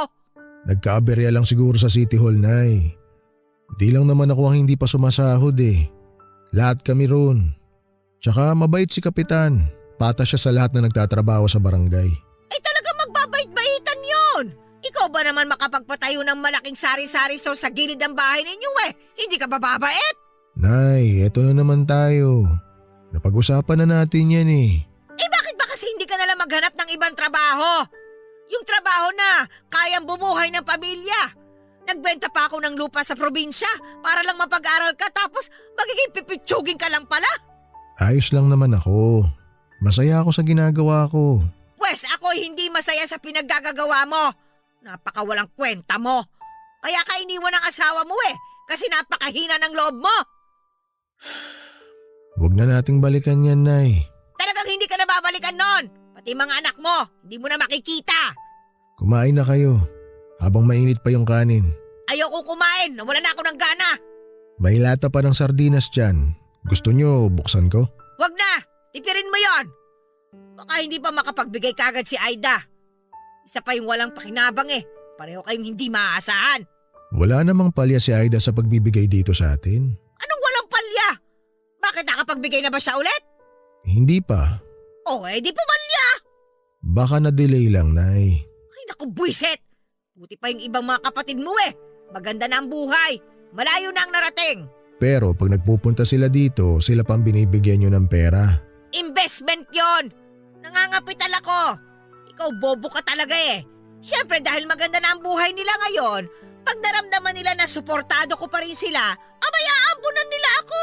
Speaker 6: Nagkaaberya lang siguro sa City Hall, Nay. Di lang naman ako ang hindi pa sumasahod eh. Lahat kami roon. Tsaka mabait si Kapitan. Patas siya sa lahat na nagtatrabaho sa barangay.
Speaker 7: Eh talaga magbabait-baitan yon. Ikaw ba naman makapagpatayo ng malaking sari-sari store sa gilid ng bahay ninyo eh? Hindi ka ba babait?
Speaker 6: Nay, eto na naman tayo. Napag-usapan na natin yan eh.
Speaker 7: Eh bakit ba kasi hindi ka nalang maghanap ng ibang trabaho? Yung trabaho na kayang bumuhay ng pamilya. Nagbenta pa ako ng lupa sa probinsya para lang mapag-aral ka tapos magiging pipitsugin ka lang pala.
Speaker 6: Ayos lang naman ako. Masaya ako sa ginagawa ko.
Speaker 7: Pwes ako hindi masaya sa pinaggagawa mo. Napakawalang kwenta mo. Kaya ka iniwan ng asawa mo eh kasi napakahina ng loob mo.
Speaker 6: Huwag na nating balikan yan, Nay.
Speaker 7: Talagang hindi ka na babalikan nun. Pati mga anak mo, hindi mo na makikita.
Speaker 6: Kumain na kayo. Habang mainit pa yung kanin.
Speaker 7: Ayoko kumain, nawala na ako ng gana.
Speaker 6: May lata pa ng sardinas dyan. Gusto nyo buksan ko?
Speaker 7: Wag na, tipirin mo yon. Baka hindi pa makapagbigay kagad si Aida. Isa pa yung walang pakinabang eh. Pareho kayong hindi maaasahan.
Speaker 6: Wala namang palya si Aida sa pagbibigay dito sa atin.
Speaker 7: Anong walang palya? Bakit nakapagbigay na ba siya ulit?
Speaker 6: Hindi pa.
Speaker 7: Oh, di pumalya.
Speaker 6: Baka na-delay lang, Nay.
Speaker 7: Ay naku, buwisit. Buti pa yung ibang mga kapatid mo eh. Maganda na ang buhay. Malayo na ang narating.
Speaker 6: Pero pag nagpupunta sila dito, sila pang binibigyan nyo ng pera.
Speaker 7: Investment yon. Nangangapital ako. Ikaw bobo ka talaga eh. Siyempre dahil maganda na ang buhay nila ngayon, pag naramdaman nila na suportado ko pa rin sila, abay aambunan nila ako.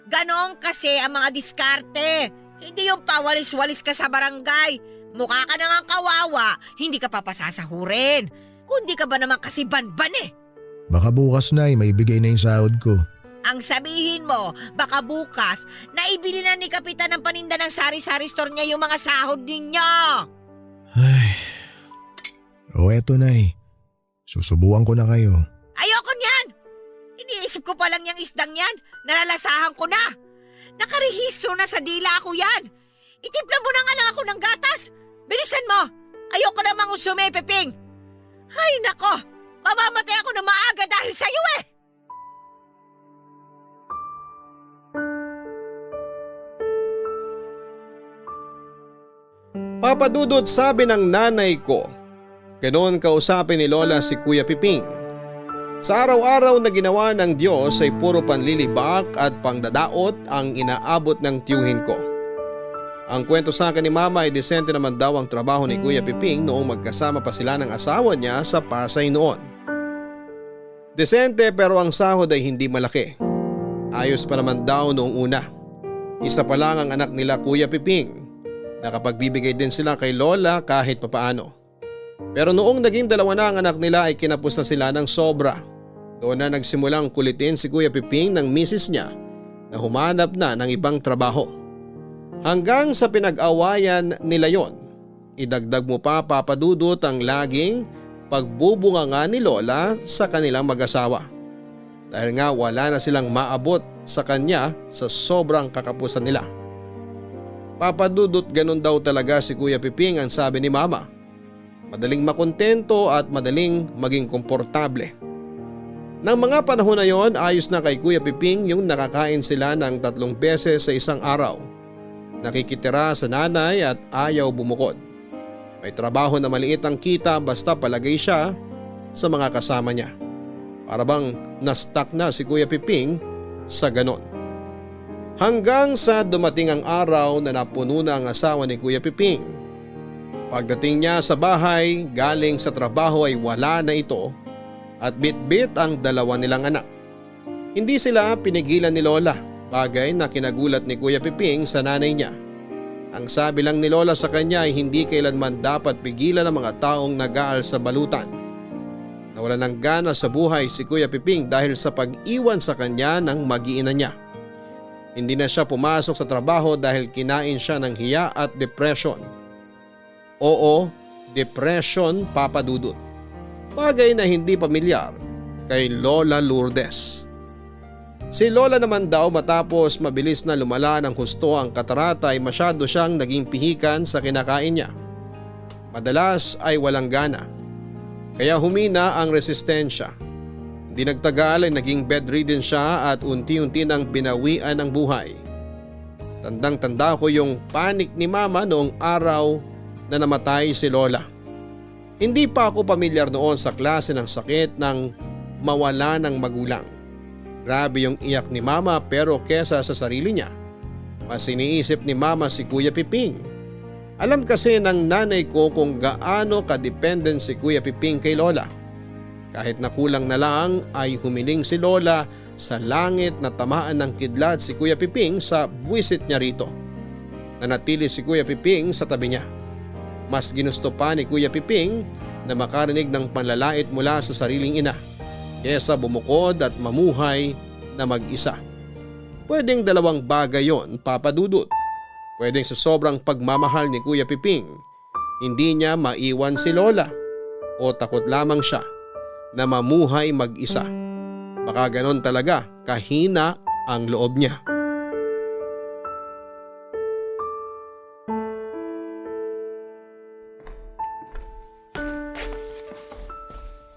Speaker 7: Ganon kasi ang mga diskarte. Hindi yung pawalis-walis ka sa barangay. Mukha ka na nga kawawa, hindi ka papasasahurin. Kundi ka ba naman kasi banban eh.
Speaker 6: Baka bukas na may bigay na yung sahod ko.
Speaker 7: Ang sabihin mo, baka bukas, naibili na ni Kapitan ng paninda ng sari-sari store niya yung mga sahod ninyo.
Speaker 6: Ay. O eto Nay, susubukan ko na kayo.
Speaker 7: Ayoko niyan! Iniisip ko pa lang yung isdang yan, nalalasahan ko na. Nakarehistro na sa dila ko yan. Itimpla mo na nga lang ako ng gatas. Bilisan mo! Ayoko namang usume, Peping. Ay nako, mamamatay ako na maaga dahil sa'yo eh!
Speaker 3: Papa Dudut, sabi ng nanay ko. Ganon kausapin ni Lola si Kuya Piping. Sa araw-araw na ginawa ng Diyos ay puro panlilibak at pangdadaot ang inaabot ng tiyuhin ko. Ang kwento sa akin ni Mama ay disente naman daw ang trabaho ni Kuya Piping noong magkasama pa sila ng asawa niya sa Pasay noon. Disente pero ang sahod ay hindi malaki. Ayos pa naman daw noong una. Isa pa lang ang anak nila Kuya Piping. Nakapagbibigay din sila kay Lola kahit papaano. Pero noong naging dalawa na ang anak nila ay kinapos na sila ng sobra. Doon na nagsimulang kulitin si Kuya Piping ng misis niya na humanap na ng ibang trabaho. Hanggang sa pinag-awayan nila yon, idagdag mo pa Papa Dudut ang laging pagbubunganga ni Lola sa kanilang mag-asawa. Dahil nga wala na silang maabot sa kanya sa sobrang kakapusan nila. Papa Dudut, ganun daw talaga si Kuya Piping ang sabi ni Mama. Madaling makontento at madaling maging komportable. Nang mga panahon na yon, ayos na kay Kuya Piping yung nakakain sila ng 3 beses sa isang araw. Nakikitira sa nanay at ayaw bumukod. May trabaho na maliit ang kita basta palagay siya sa mga kasama niya. Para bang na-stuck na si Kuya Piping sa ganon. Hanggang sa dumating ang araw na napuno na ang asawa ni Kuya Piping. Pagdating niya sa bahay, galing sa trabaho ay wala na ito at bit-bit ang 2 nilang anak. Hindi sila pinigilan ni Lola, bagay na kinagulat ni Kuya Piping sa nanay niya. Ang sabi lang ni Lola sa kanya ay hindi kailanman dapat pigilan ng mga taong nag-aal sa balutan. Nawala ng gana sa buhay si Kuya Piping dahil sa pag-iwan sa kanya ng mag-iina niya. Hindi na siya pumasok sa trabaho dahil kinain siya ng hiya at depression. Oo, depression Papa Dudut. Bagay na hindi pamilyar kay Lola Lourdes. Si Lola naman daw matapos mabilis na lumala ng husto ang katarata ay masyado siyang naging pihikan sa kinakain niya. Madalas ay walang gana. Kaya humina ang resistensya. Hindi nagtagal ay naging bedridden siya at unti-unti nang binawian ang buhay. Tandang-tanda ko yung panik ni Mama noong araw na namatay si Lola. Hindi pa ako pamilyar noon sa klase ng sakit ng mawala ng magulang. Grabe yung iyak ni Mama pero kesa sa sarili niya, mas iniisip ni Mama si Kuya Piping. Alam kasi ng nanay ko kung gaano ka-dependent si Kuya Piping kay Lola. Kahit na kulang na lang ay humiling si Lola sa langit na tamaan ng kidlat si Kuya Piping sa buwisit niya rito. Nanatili si Kuya Piping sa tabi niya. Mas ginusto pa ni Kuya Piping na makarinig ng panlalait mula sa sariling ina kesa bumukod at mamuhay na mag-isa. Pwedeng 2 bagay yon, Papa Dudut. Pwedeng sa sobrang pagmamahal ni Kuya Piping, hindi niya maiwan si Lola o takot lamang siya na mamuhay mag-isa. Baka ganon talaga kahina ang loob niya.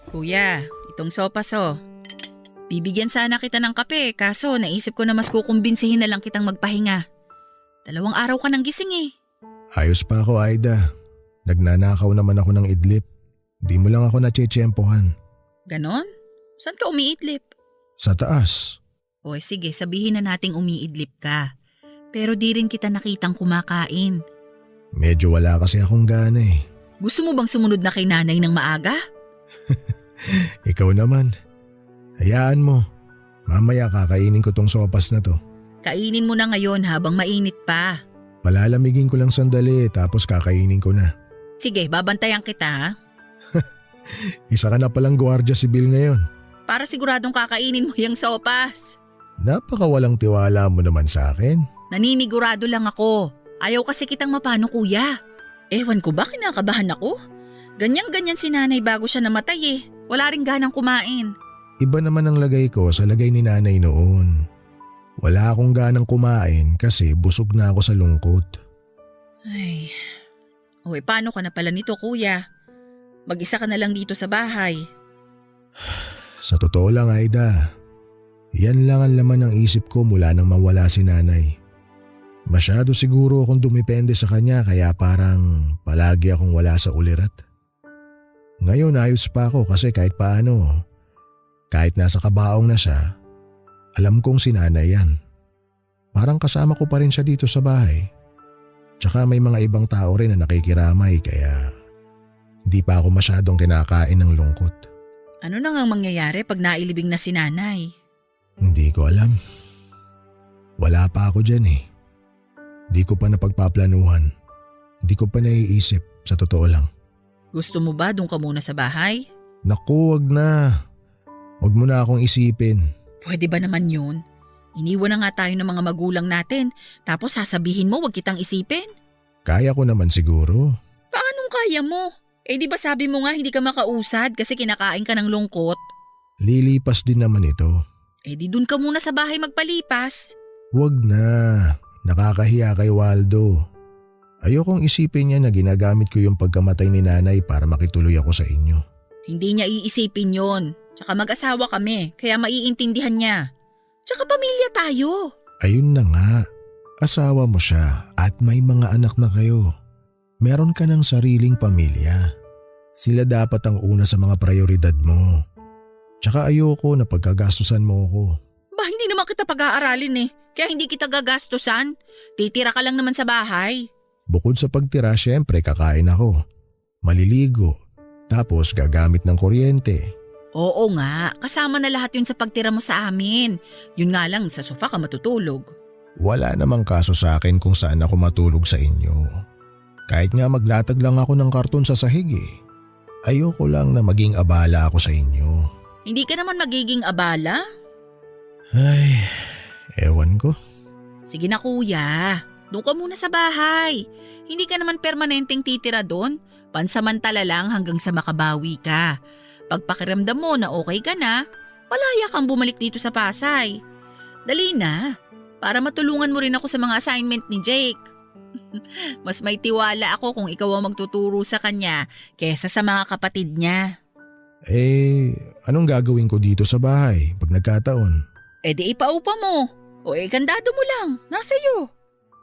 Speaker 4: Kuya, itong sopas oh. Bibigyan sana kita ng kape kaso naisip ko na mas kukumbinsihin na lang kitang magpahinga. 2 araw ka nang gising eh.
Speaker 6: Ayos pa ako, Aida. Nagnanakaw naman ako ng idlip. Di mo lang ako natsyempohan.
Speaker 4: Ganon? Saan ka umiidlip?
Speaker 6: Sa taas.
Speaker 4: O sige, sabihin na nating umiidlip ka. Pero di rin kita nakitang kumakain.
Speaker 6: Medyo wala kasi akong gana eh.
Speaker 4: Gusto mo bang sumunod na kay nanay ng maaga?
Speaker 6: Ikaw naman. Hayaan mo. Mamaya kakainin ko tong sopas na to.
Speaker 4: Kainin mo na ngayon habang mainit pa.
Speaker 6: Palalamigin ko lang sandali tapos kakainin ko na.
Speaker 4: Sige, babantayan kita ha.
Speaker 6: Isa ka na palang gwardiya sibil ngayon.
Speaker 4: para siguradong kakainin mo yung sopas.
Speaker 6: Napakawalang tiwala mo naman sa akin.
Speaker 4: Naninigurado lang ako. Ayaw kasi kitang mapano kuya. Ewan ko ba kinakabahan ako? Ganyan-ganyan si nanay bago siya namatay eh. Wala ring ganang kumain.
Speaker 6: Iba naman ang lagay ko sa lagay ni nanay noon. Wala akong ganang kumain kasi busog na ako sa lungkot.
Speaker 4: Ay, paano ka na pala nito kuya? Mag-isa ka na lang dito sa bahay.
Speaker 6: Sa totoo lang Aida, yan lang ang laman ng isip ko mula nang mawala si nanay. Masyado siguro akong dumepende sa kanya kaya parang palagi akong wala sa ulirat. Ngayon ayos pa ako kasi kahit paano, kahit nasa kabaong na siya, alam kong si nanay yan. Parang kasama ko pa rin siya dito sa bahay. Tsaka may mga ibang tao rin na nakikiramay kaya hindi pa ako masyadong kinakain ng lungkot.
Speaker 4: Ano na ngang mangyayari pag nailibing na si nanay?
Speaker 6: Hindi ko alam. Wala pa ako dyan eh. Di ko pa napagpaplanuhan. Di ko pa naiisip, sa totoo lang.
Speaker 4: Gusto mo ba doon ka muna sa bahay?
Speaker 6: Naku, wag na. Wag mo na akong isipin.
Speaker 4: Pwede ba naman yun? Iniwan na nga tayo ng mga magulang natin tapos sasabihin mo wag kitang isipin?
Speaker 6: Kaya ko naman siguro.
Speaker 4: Paanong kaya mo? Di ba sabi mo nga hindi ka makausad kasi kinakain ka ng lungkot?
Speaker 6: Lilipas din naman ito.
Speaker 4: Di dun ka muna sa bahay magpalipas.
Speaker 6: Wag na. Nakakahiya kay Waldo. Ayokong isipin niya na ginagamit ko yung pagkamatay ni nanay para makituloy ako sa inyo.
Speaker 4: Hindi niya iisipin yon. Tsaka mag-asawa kami kaya maiintindihan niya. Tsaka pamilya tayo.
Speaker 6: Ayun na nga. Asawa mo siya at may mga anak na kayo. Meron ka ng sariling pamilya. Sila dapat ang una sa mga prioridad mo. Tsaka ayoko na pagkagastusan mo ko.
Speaker 4: Ba hindi naman kita pag-aaralin eh. Kaya hindi kita gagastusan. Titira ka lang naman sa bahay.
Speaker 6: Bukod sa pagtira, syempre kakain ako. Maliligo. Tapos gagamit ng kuryente.
Speaker 4: Oo nga, kasama na lahat yun sa pagtira mo sa amin. Yun nga lang, sa sofa ka matutulog.
Speaker 6: Wala namang kaso sa akin kung saan ako matulog sa inyo. Kahit nga maglatag lang ako ng karton sa sahig eh. Ayoko lang na maging abala ako sa inyo.
Speaker 4: Hindi ka naman magiging abala?
Speaker 6: Ay, ewan ko.
Speaker 4: Sige na kuya, doon ka muna sa bahay. Hindi ka naman permanenteng titira doon. Pansamantala lang hanggang sa makabawi ka. Pagpakiramdam mo na okay ka na, malaya kang bumalik dito sa Pasay. Dali na, para matulungan mo rin ako sa mga assignment ni Jake. Mas may tiwala ako kung ikaw ang magtuturo sa kanya kesa sa mga kapatid niya.
Speaker 6: Anong gagawin ko dito sa bahay pag nagkataon?
Speaker 4: Di ipaupa mo. O kandado mo lang, nasa iyo.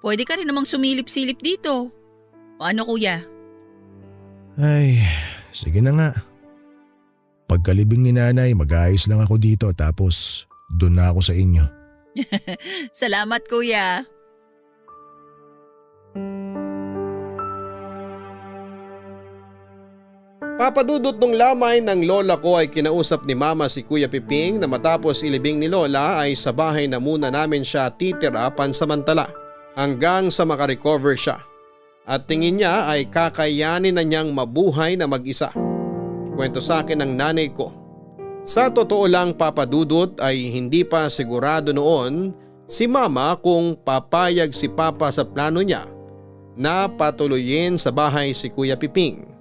Speaker 4: Pwede ka rin namang sumilip-silip dito. O ano kuya?
Speaker 6: Ay, sige na nga. Pagkalibing ni nanay, mag-aayos lang ako dito tapos doon na ako sa inyo.
Speaker 4: Salamat kuya.
Speaker 3: Papadudot nung lamay ng lola ko ay kinausap ni mama si Kuya Piping na matapos ilibing ni lola ay sa bahay na muna namin siya titira pansamantala hanggang sa makarecover siya. At tingin niya ay kakayanin na niyang mabuhay na mag-isa. Kwento sa akin ng nanay ko. Sa totoo lang papadudot ay hindi pa sigurado noon si mama kung papayag si papa sa plano niya na patuloyin sa bahay si Kuya Piping.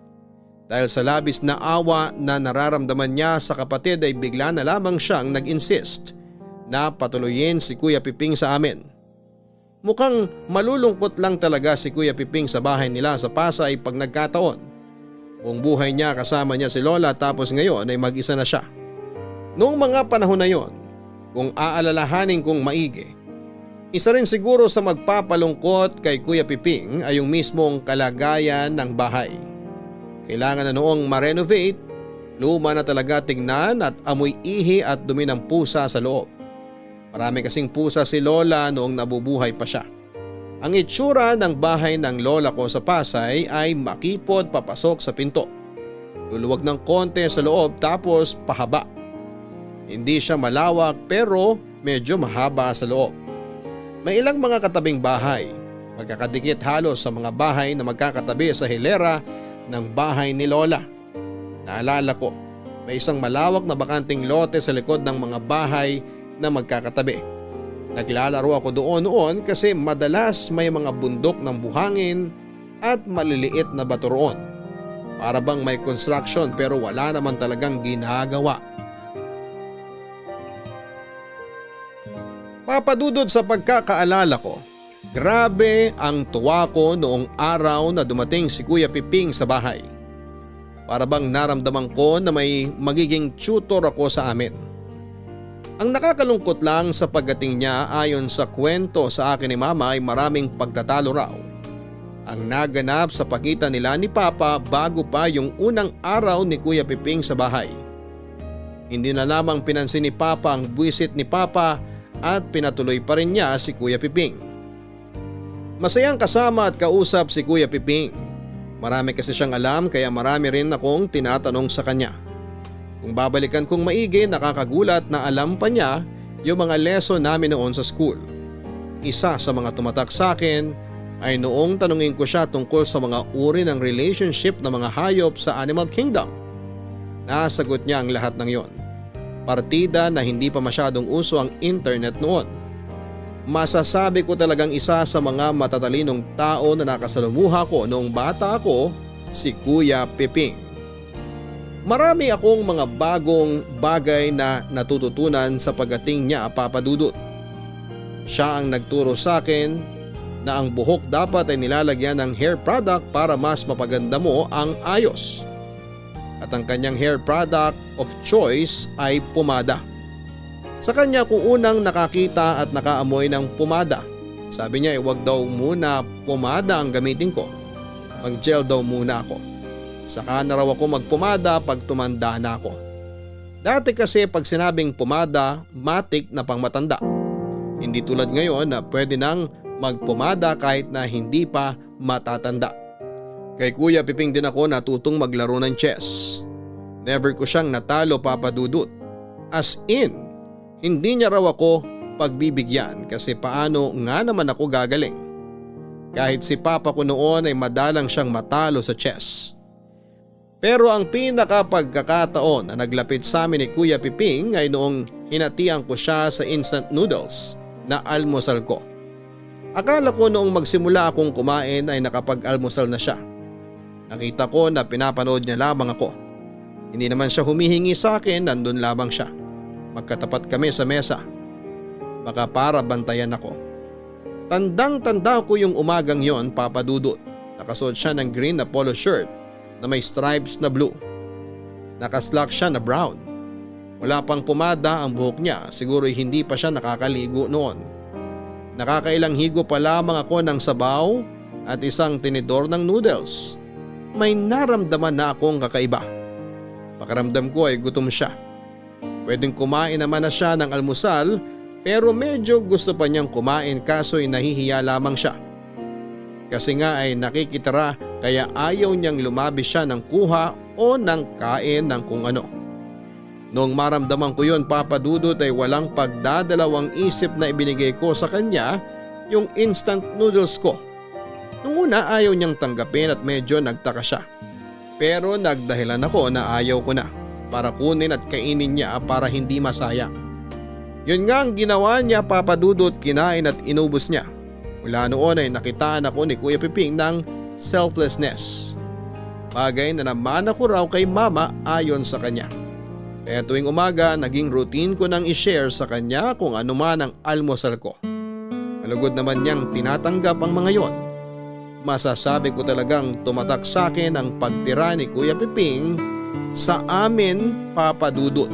Speaker 3: Dahil sa labis na awa na nararamdaman niya sa kapatid ay bigla na lamang siyang nag-insist na patuloyin si Kuya Piping sa amin. Mukhang malulungkot lang talaga si Kuya Piping sa bahay nila sa Pasay pag nagkataon. Buong buhay niya kasama niya si Lola tapos ngayon ay mag-isa na siya. Noong mga panahon na yon, kung aalalahanin kong maigi, isa rin siguro sa magpapalungkot kay Kuya Piping ay yung mismong kalagayan ng bahay. Kailangan na noong ma-renovate, luma na talaga tingnan at amoy ihi at dumi ng pusa sa loob. Marami kasing pusa si Lola noong nabubuhay pa siya. Ang itsura ng bahay ng lola ko sa Pasay ay makipot papasok sa pinto. Luluwag ng konti sa loob tapos pahaba. Hindi siya malawak pero medyo mahaba sa loob. May ilang mga katabing bahay, magkakadikit halos sa mga bahay na magkakatabi sa hilera ng bahay ni Lola. Naalala ko, May isang malawak na bakanting lote sa likod ng mga bahay na magkakatabi. Naglalaro ako doon noon kasi madalas may mga bundok ng buhangin at maliliit na bato roon. Para bang may construction pero wala naman talagang ginagawa. Papadudod sa pagkakaalala ko, grabe ang tuwa ko noong araw na dumating si Kuya Piping sa bahay. Para bang naramdaman ko na may magiging tutor ako sa amin. Ang nakakalungkot lang sa pagdating niya ayon sa kwento sa akin ni Mama ay maraming pagtatalo raw ang naganap sa pagitan nila ni Papa bago pa yung unang araw ni Kuya Piping sa bahay. Hindi na lamang pinansin ni Papa ang buwisit ni Papa at pinatuloy pa rin niya si Kuya Piping. Masayang kasama at kausap si Kuya Piping. Marami kasi siyang alam kaya marami rin akong tinatanong sa kanya. Kung babalikan kong maigi, nakakagulat na alam pa niya yung mga lesson namin noon sa school. Isa sa mga tumatak sa akin ay noong tanungin ko siya tungkol sa mga uri ng relationship ng mga hayop sa Animal Kingdom. Nasagot niya ang lahat ng yon. Partida na hindi pa masyadong uso ang internet noon. Masasabi ko talagang isa sa mga matatalinong tao na nakasalumuha ko noong bata ako, si Kuya Piping. Marami akong mga bagong bagay na natututunan sa pagdating niya, Papa Dudut. Siya ang nagturo sa akin na ang buhok dapat ay nilalagyan ng hair product para mas mapaganda mo ang ayos. At ang kanyang hair product of choice ay pumada. Sa kanya ko unang nakakita at nakaamoy ng pumada. Sabi niya huwag daw muna pumada ang gamitin ko. Mag-gel daw muna ako. Saka na raw ako magpumada pag tumanda na ako. Dati kasi pag sinabing pumada, matik na pang matanda. Hindi tulad ngayon na pwede nang magpumada kahit na hindi pa matatanda. Kay Kuya Piping din ako natutong maglaro ng chess. Never ko siyang natalo, Papa Dudut. As in, hindi niya raw ako pagbibigyan kasi paano nga naman ako gagaling. Kahit si Papa ko noon ay madalang siyang matalo sa chess. Pero ang pinakapagkakataon na naglapit sa amin ni Kuya Piping ay noong hinatian ko siya sa instant noodles na almusal ko. Akala ko noong magsimula akong kumain ay nakapag-almusal na siya. Nakita ko na pinapanood niya lamang ako. Hindi naman siya humihingi sa akin, nandun lamang siya. Magkatapat kami sa mesa. Baka para bantayan ako. Tandang-tanda ko yung umagang yon, Papa Dudut. Nakasuot siya ng green na polo shirt na may stripes na blue. Nakaslack siya na brown. Wala pang pumada ang buhok niya, siguro hindi pa siya nakakaligo noon. Nakakailang higo pa lamang ako ng sabaw at isang tinidor ng noodles. May naramdaman na akong kakaiba. Pakiramdam ko ay gutom siya. Pwedeng kumain naman na siya ng almusal pero medyo gusto pa niyang kumain kaso'y nahihiya lamang siya. Kasi nga ay nakikitara kaya ayaw niyang lumabi siya ng kuha o ng kain ng kung ano. Noong maramdaman ko yon, Papa Dudut, ay walang pagdadalawang isip na ibinigay ko sa kanya yung instant noodles ko. Nung una ayaw niyang tanggapin at medyo nagtaka siya. Pero nagdahilan ako na ayaw ko na para kunin at kainin niya para hindi masayang. Yun nga ang ginawa niya, Papa Dudut, kinain at inubos niya. Mula noon ay nakitaan ako ni Kuya Piping ng selflessness. Bagay na naman ako raw kay Mama ayon sa kanya. Kaya tuwing umaga naging routine ko nang i-share sa kanya kung ano man ang almusal ko. Malugod naman niyang tinatanggap ang mga yon. Masasabi ko talagang tumatak sa akin ang pagtira ni Kuya Piping sa amin, Papa Dudut.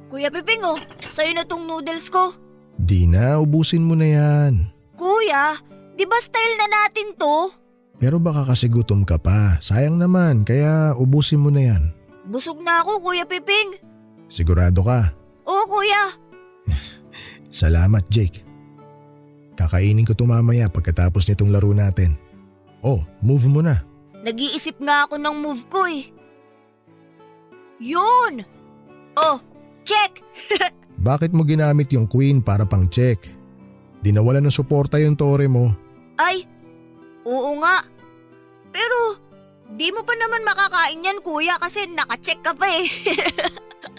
Speaker 5: Kuya Piping sa'yo na tong noodles ko.
Speaker 6: Di na, ubusin mo na yan.
Speaker 5: Kuya, di ba style na natin to?
Speaker 6: Pero baka kasi gutom ka pa. Sayang naman, kaya ubusin mo na yan.
Speaker 5: Busog na ako, Kuya Piping.
Speaker 6: Sigurado ka?
Speaker 5: Oo, Kuya.
Speaker 6: Salamat, Jake. Kakainin ko ito mamaya pagkatapos nitong laro natin. Oh, move mo na.
Speaker 5: Nag-iisip nga ako ng move ko eh. Yun! Oh, check!
Speaker 6: Bakit mo ginamit yung queen para pang check? Di nawala ng suporta yung tore mo.
Speaker 5: Ay, Oo nga. Pero di mo pa naman makakain yan kuya kasi nakacheck ka pa eh.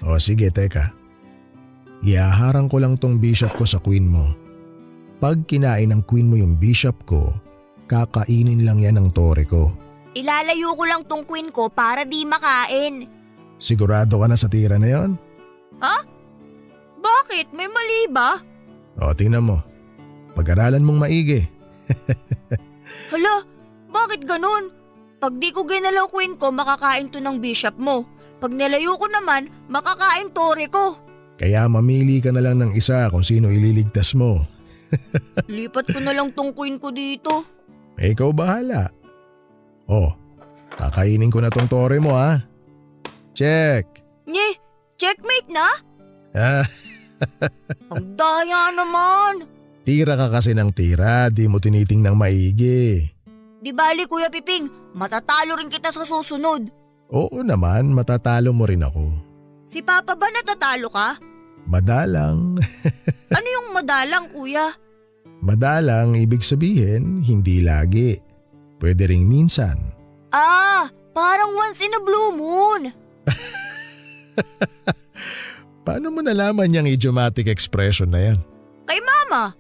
Speaker 6: O sige, teka. Iaharang ko lang tong bishop ko sa queen mo. Pag kinain ng queen mo yung bishop ko, kakainin lang yan ng tore ko.
Speaker 5: Ilalayo ko lang tong queen ko para di makain.
Speaker 6: Sigurado ka na sa tira na yon?
Speaker 5: Ha? Bakit? May mali ba?
Speaker 6: O tingnan mo. Pag-aralan mong maigi.
Speaker 5: Hala, bakit ganun? Pag di ko ginalaw queen ko, makakain to ng bishop mo. Pag nilayo ko naman, makakain tore ko.
Speaker 6: Kaya mamili ka na lang ng isa kung sino ililigtas mo.
Speaker 5: Lipat ko na lang tong queen ko dito.
Speaker 6: Ikaw bahala. O, kakainin ko na tong tore mo ha. Check.
Speaker 5: Nye, checkmate na?
Speaker 6: Ah,
Speaker 5: Ang daya naman.
Speaker 6: tira ka kasi ng tira, di mo tinitingnang maigi.
Speaker 5: Di bali Kuya Piping, matatalo rin kita sa susunod.
Speaker 6: Oo naman, matatalo mo rin ako.
Speaker 5: Si Papa ba natatalo ka?
Speaker 6: Madalang.
Speaker 5: Ano yung madalang kuya?
Speaker 6: Madalang ibig sabihin, hindi lagi. Pwede ring minsan.
Speaker 5: Ah, parang once in a blue moon.
Speaker 6: Paano mo nalaman yung idiomatic expression na yan?
Speaker 5: Kay Mama.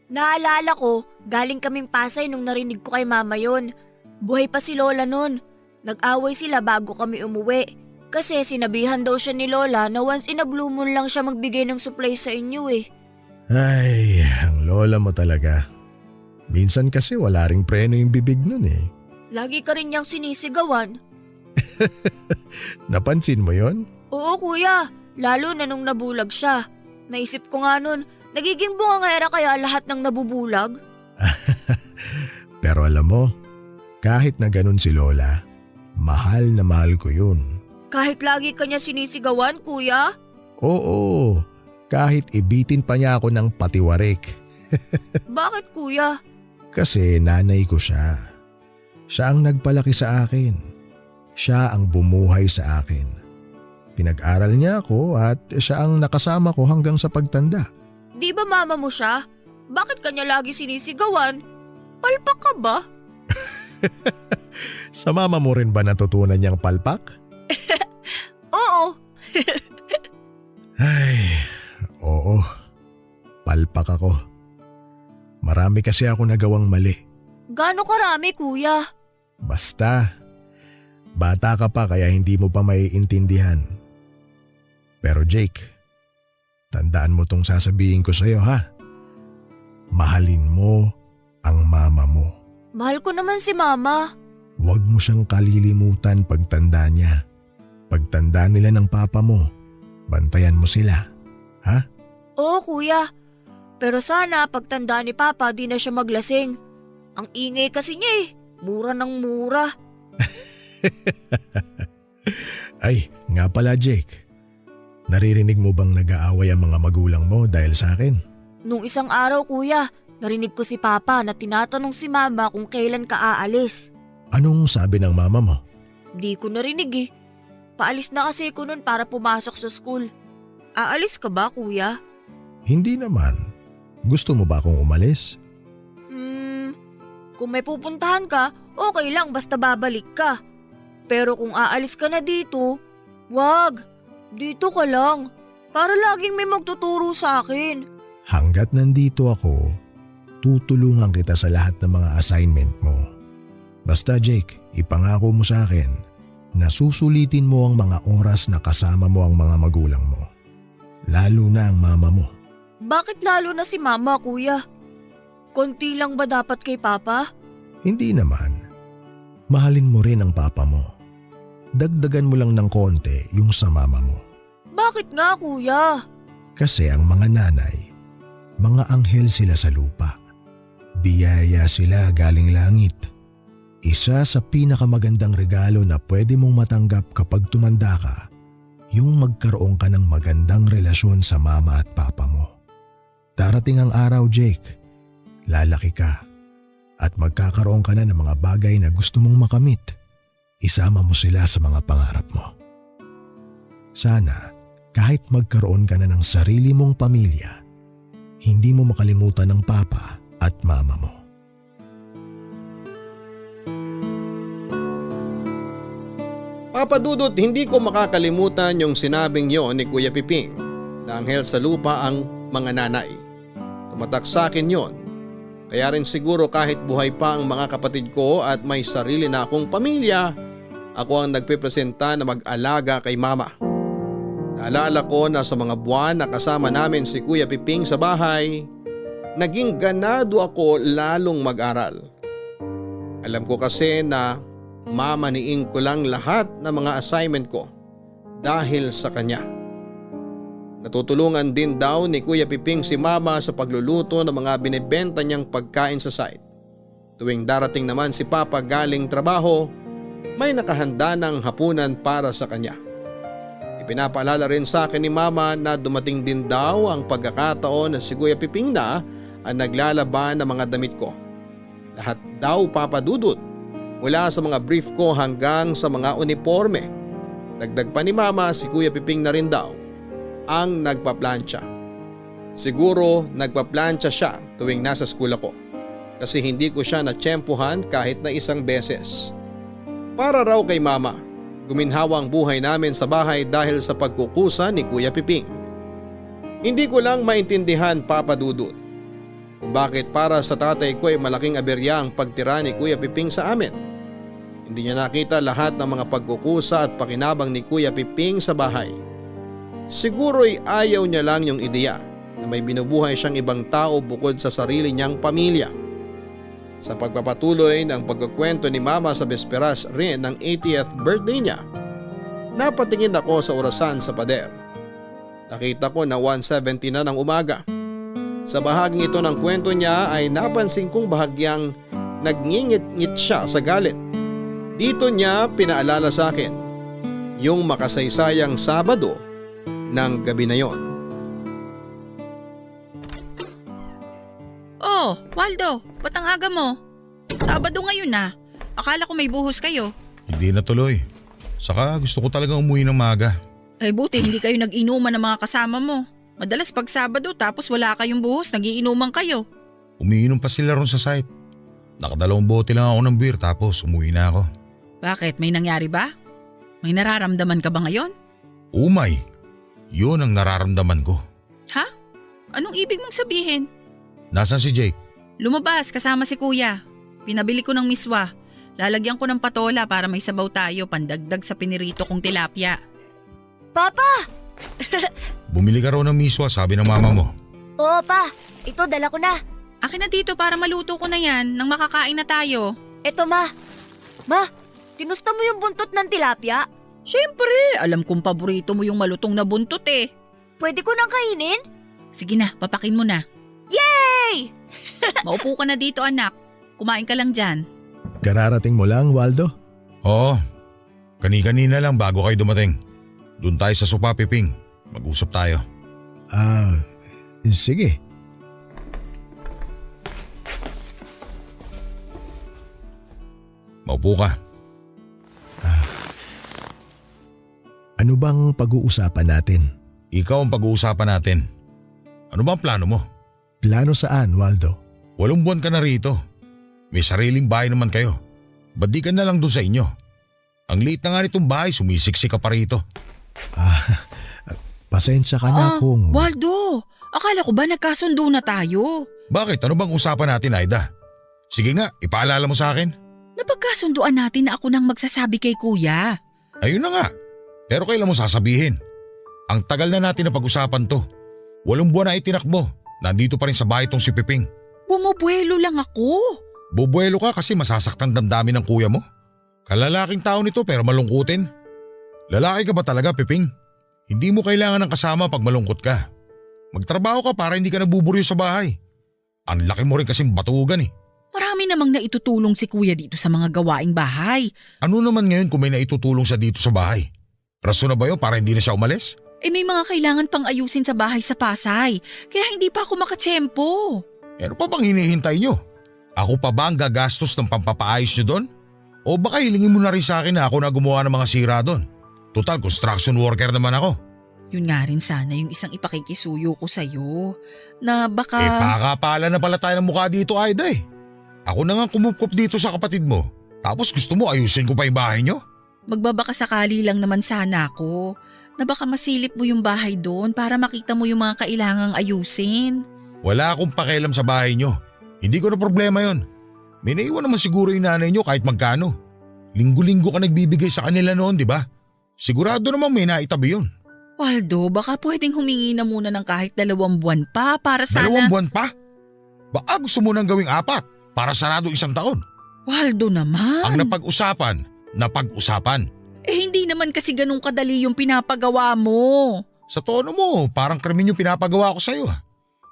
Speaker 5: Naalala ko, galing kaming Pasay nung narinig ko kay Mama yon. Buhay pa si Lola nun. Nag-away sila bago kami umuwi. Kasi sinabihan daw siya ni Lola na once in a blue moon lang siya magbigay ng supply sa inyo eh.
Speaker 6: Ay, ang lola mo talaga. Minsan kasi wala ring preno yung bibig nun eh.
Speaker 5: Lagi ka rin niyang sinisigawan.
Speaker 6: Napansin mo yon?
Speaker 5: Oo kuya, lalo na nung nabulag siya. Naisip ko nga nun, nagiging bungangera kaya lahat ng nabubulag?
Speaker 6: Pero alam mo, kahit na ganun si Lola, mahal na mahal ko yun.
Speaker 5: Kahit lagi ka niya sinisigawan kuya?
Speaker 6: Oo, kahit ibitin pa niya ako ng patiwarik.
Speaker 5: Bakit kuya?
Speaker 6: Kasi nanay ko siya. Siya ang nagpalaki sa akin. Siya ang bumuhay sa akin. Pinag-aral niya ako at siya ang nakasama ko hanggang sa pagtanda.
Speaker 5: Di ba mama mo siya? Bakit kanya lagi sinisigawan? Palpak ka ba?
Speaker 6: Sa mama mo rin ba natutunan niyang palpak?
Speaker 5: Oo.
Speaker 6: Ay, oo. Palpak ako. Marami kasi ako nagawang mali.
Speaker 5: Gaano karami kuya?
Speaker 6: Basta, bata ka pa kaya hindi mo pa maiintindihan. Pero Jake, tandaan mo tong sasabihin ko sa'yo ha. Mahalin mo ang mama mo.
Speaker 5: Mahal ko naman si mama.
Speaker 6: Huwag mo siyang kalilimutan pagtanda niya. Pagtanda nila ng papa mo, bantayan mo sila. Ha?
Speaker 5: Oo kuya. Pero sana pagtanda ni Papa di na siya maglasing. Ang ingay kasi niya eh. Mura ng mura.
Speaker 6: Ay, nga pala Jake. Naririnig mo bang nag-aaway ang mga magulang mo dahil sa akin?
Speaker 5: Nung isang araw kuya, narinig ko si Papa na tinatanong si Mama kung kailan ka aalis.
Speaker 6: Anong sabi ng mama mo?
Speaker 5: Di ko narinig eh. Paalis na kasi ko nun para pumasok sa school. Aalis ka ba kuya?
Speaker 6: Hindi naman. Gusto mo ba akong umalis?
Speaker 5: Kung may pupuntahan ka, okay lang basta babalik ka. Pero kung aalis ka na dito, wag. Dito ka lang. Para laging may magtuturo sa akin.
Speaker 6: Hanggat nandito ako, tutulungan kita sa lahat ng mga assignment mo. Basta Jake, ipangako mo sa akin na susulitin mo ang mga oras na kasama mo ang mga magulang mo. Lalo na ang mama mo.
Speaker 5: Bakit lalo na si Mama, kuya? Konti lang ba dapat kay Papa?
Speaker 6: Hindi naman. Mahalin mo rin ang papa mo. Dagdagan mo lang ng konti yung sa mama mo.
Speaker 5: Bakit nga, kuya?
Speaker 6: Kasi ang mga nanay, mga anghel sila sa lupa. Biyaya sila galing langit. Isa sa pinakamagandang regalo na pwede mong matanggap kapag tumanda ka, yung magkaroon ka ng magandang relasyon sa mama at papa mo. Darating ang araw, Jake. Lalaki ka at magkakaroon ka na ng mga bagay na gusto mong makamit. Isama mo sila sa mga pangarap mo. Sana kahit magkaroon ka na ng sarili mong pamilya, hindi mo makalimutan ang papa at mama mo.
Speaker 3: Papa Dudut, hindi ko makakalimutan yung sinabing yon ni Kuya Piping na anghel sa lupa ang mga nanay. Tumatak sa akin yon. Kaya rin siguro kahit buhay pa ang mga kapatid ko at may sarili na akong pamilya, ako ang nagpipresenta na mag-alaga kay mama. Naalala ko na sa mga buwan na kasama namin si Kuya Piping sa bahay, naging ganado ako lalong mag-aral. Alam ko kasi na mamaniin ko lang lahat ng mga assignment ko dahil sa kanya. Natutulungan din daw ni Kuya Piping si mama sa pagluluto ng mga binibenta niyang pagkain sa site. Tuwing darating naman si Papa galing trabaho, may nakahanda ng hapunan para sa kanya. Ipinapaalala rin sa akin ni mama na dumating din daw ang pagkakataon na si Kuya Piping na ang naglalaban ng mga damit ko. Lahat daw, Papa Dudut, mula sa mga brief ko hanggang sa mga uniforme. Dagdag pa ni mama, si Kuya Piping na rin daw ang nagpaplansya. Siguro nagpaplansya siya tuwing nasa school ako kasi hindi ko siya natsyempohan kahit na isang beses. Para raw kay mama, guminhawa ang buhay namin sa bahay dahil sa pagkukusa ni Kuya Piping. Hindi ko lang maintindihan, Papa Dudut, kung bakit para sa tatay ko ay malaking aberya ang pagtira ni Kuya Piping sa amin. Hindi niya nakita lahat ng mga pagkukusa at pakinabang ni Kuya Piping sa bahay. Siguro'y ayaw niya lang yung ideya na may binubuhay siyang ibang tao bukod sa sarili niyang pamilya. Sa pagpapatuloy ng pagkukwento ni mama sa besperas rin ng 80th birthday niya, napatingin ako sa orasan sa pader. Nakita ko na 1:70 na ng umaga. Sa bahaging ito ng kwento niya ay napansin kong bahagyang nagngingit-ngit siya sa galit. Dito niya pinaalala sa akin yung makasaysayang Sabado ng gabi na yon.
Speaker 4: Oh, Waldo, ba't ang aga mo? Sabado ngayon na. Akala ko may buhos kayo.
Speaker 8: Hindi na tuloy. Saka gusto ko talagang umuwi ng maaga.
Speaker 4: Ay buti hindi kayo nag-inuman ng mga kasama mo. Madalas pag Sabado tapos wala kayong buhos, nagiinuman kayo.
Speaker 8: Umiinom pa sila ron sa site. Nakadalawang bote lang ako ng beer tapos umuwi na ako.
Speaker 4: Bakit? May nangyari ba? May nararamdaman ka ba ngayon?
Speaker 8: Umay, yun ang nararamdaman ko.
Speaker 4: Ha? Anong ibig mong sabihin?
Speaker 8: Nasaan si Jake?
Speaker 4: Lumabas kasama si kuya. Pinabili ko ng miswa. Lalagyan ko ng patola para may sabaw tayo pandagdag sa pinirito kong tilapia.
Speaker 5: Papa!
Speaker 8: Bumili ka raw ng miswa, sabi ng mama mo.
Speaker 5: Oo pa, ito dala ko na.
Speaker 4: Akin na dito para maluto ko na yan nang makakain na tayo.
Speaker 5: Eto ma. Ma, tinusta mo yung buntot ng tilapia?
Speaker 4: Siyempre, alam kong paborito mo yung malutong na buntot eh.
Speaker 5: Pwede ko nang kainin?
Speaker 4: Sige na, papakin mo na.
Speaker 5: Yay!
Speaker 4: Maupo ka na dito anak. Kumain ka lang dyan.
Speaker 6: Kararating mo lang, Waldo?
Speaker 8: Oo, kani-kanina lang bago kayo dumating. Doon tayo sa sopa, Piping. Mag-usap tayo.
Speaker 6: Sige.
Speaker 8: Maupo ka.
Speaker 6: Ano bang pag-uusapan natin?
Speaker 8: Ikaw ang pag-uusapan natin. Ano ba ang plano mo?
Speaker 6: Plano saan, Waldo?
Speaker 8: 8 buwan ka na rito. May sariling bahay naman kayo. Ba't di ka na lang doon sa inyo? Ang liit na nga nitong bahay, sumisiksik ka pa rito.
Speaker 6: Pasensya ka na kung…
Speaker 4: Waldo, akala ko ba nagkasundo na tayo?
Speaker 8: Bakit? Ano bang usapan natin, Aida? Sige nga, ipaalala mo sa akin.
Speaker 4: Napagkasunduan natin na ako nang magsasabi kay kuya.
Speaker 8: Ayun na nga. Pero kailan mo sasabihin? Ang tagal na natin na pag-usapan to. 8 buwan na itinakbo. Nandito pa rin sa bahay tong si Piping.
Speaker 4: Bumubuelo lang ako.
Speaker 8: Bubuelo ka kasi masasaktan damdamin ng kuya mo? Kalalaking tao nito pero malungkutin. Lalaki ka ba talaga, Piping? Hindi mo kailangan ng kasama pag malungkot ka. Magtrabaho ka para hindi ka nabuburyo sa bahay. Ang laki mo rin kasing batugan eh.
Speaker 4: Marami namang naitutulong si kuya dito sa mga gawaing bahay.
Speaker 8: Ano naman ngayon kung may naitutulong siya dito sa bahay? Rason na ba yun para hindi na siya umalis?
Speaker 4: Eh may mga kailangan pang ayusin sa bahay sa Pasay. Kaya hindi pa ako makatsyempo.
Speaker 8: Ano pa bang hinihintay nyo? Ako pa ba ang gagastos ng pampapaayos nyo doon? O baka hilingin mo na rin sa akin na ako na gumawa ng mga sira doon? Total, construction worker naman ako.
Speaker 4: Yun nga rin sana yung isang ipakikisuyo ko sa'yo. Na baka…
Speaker 8: Pakapala na pala tayo ng mukha dito, Aida eh. Ako na nga kumupkop dito sa kapatid mo. Tapos gusto mo ayusin ko pa yung bahay nyo?
Speaker 4: Magbabaka sakali lang naman sana ako na baka masilip mo yung bahay doon para makita mo yung mga kailangang ayusin.
Speaker 8: Wala akong pakialam sa bahay nyo. Hindi ko na problema yon. May naiwan naman siguro yung nanay nyo kahit magkano. Linggo-linggo ka nagbibigay sa kanila noon, di ba? Sigurado naman may naitabi yun.
Speaker 4: Waldo, baka pwedeng humingi na muna ng kahit 2 buwan pa para sana…
Speaker 8: 2 buwan pa? Baka gusto mo nang gawing 4 para sarado 1 taon.
Speaker 4: Waldo naman.
Speaker 8: Ang napag-usapan.
Speaker 4: Hindi naman kasi ganun kadali yung pinapagawa mo.
Speaker 8: Sa tono mo, parang krimen yung pinapagawa ko sa'yo.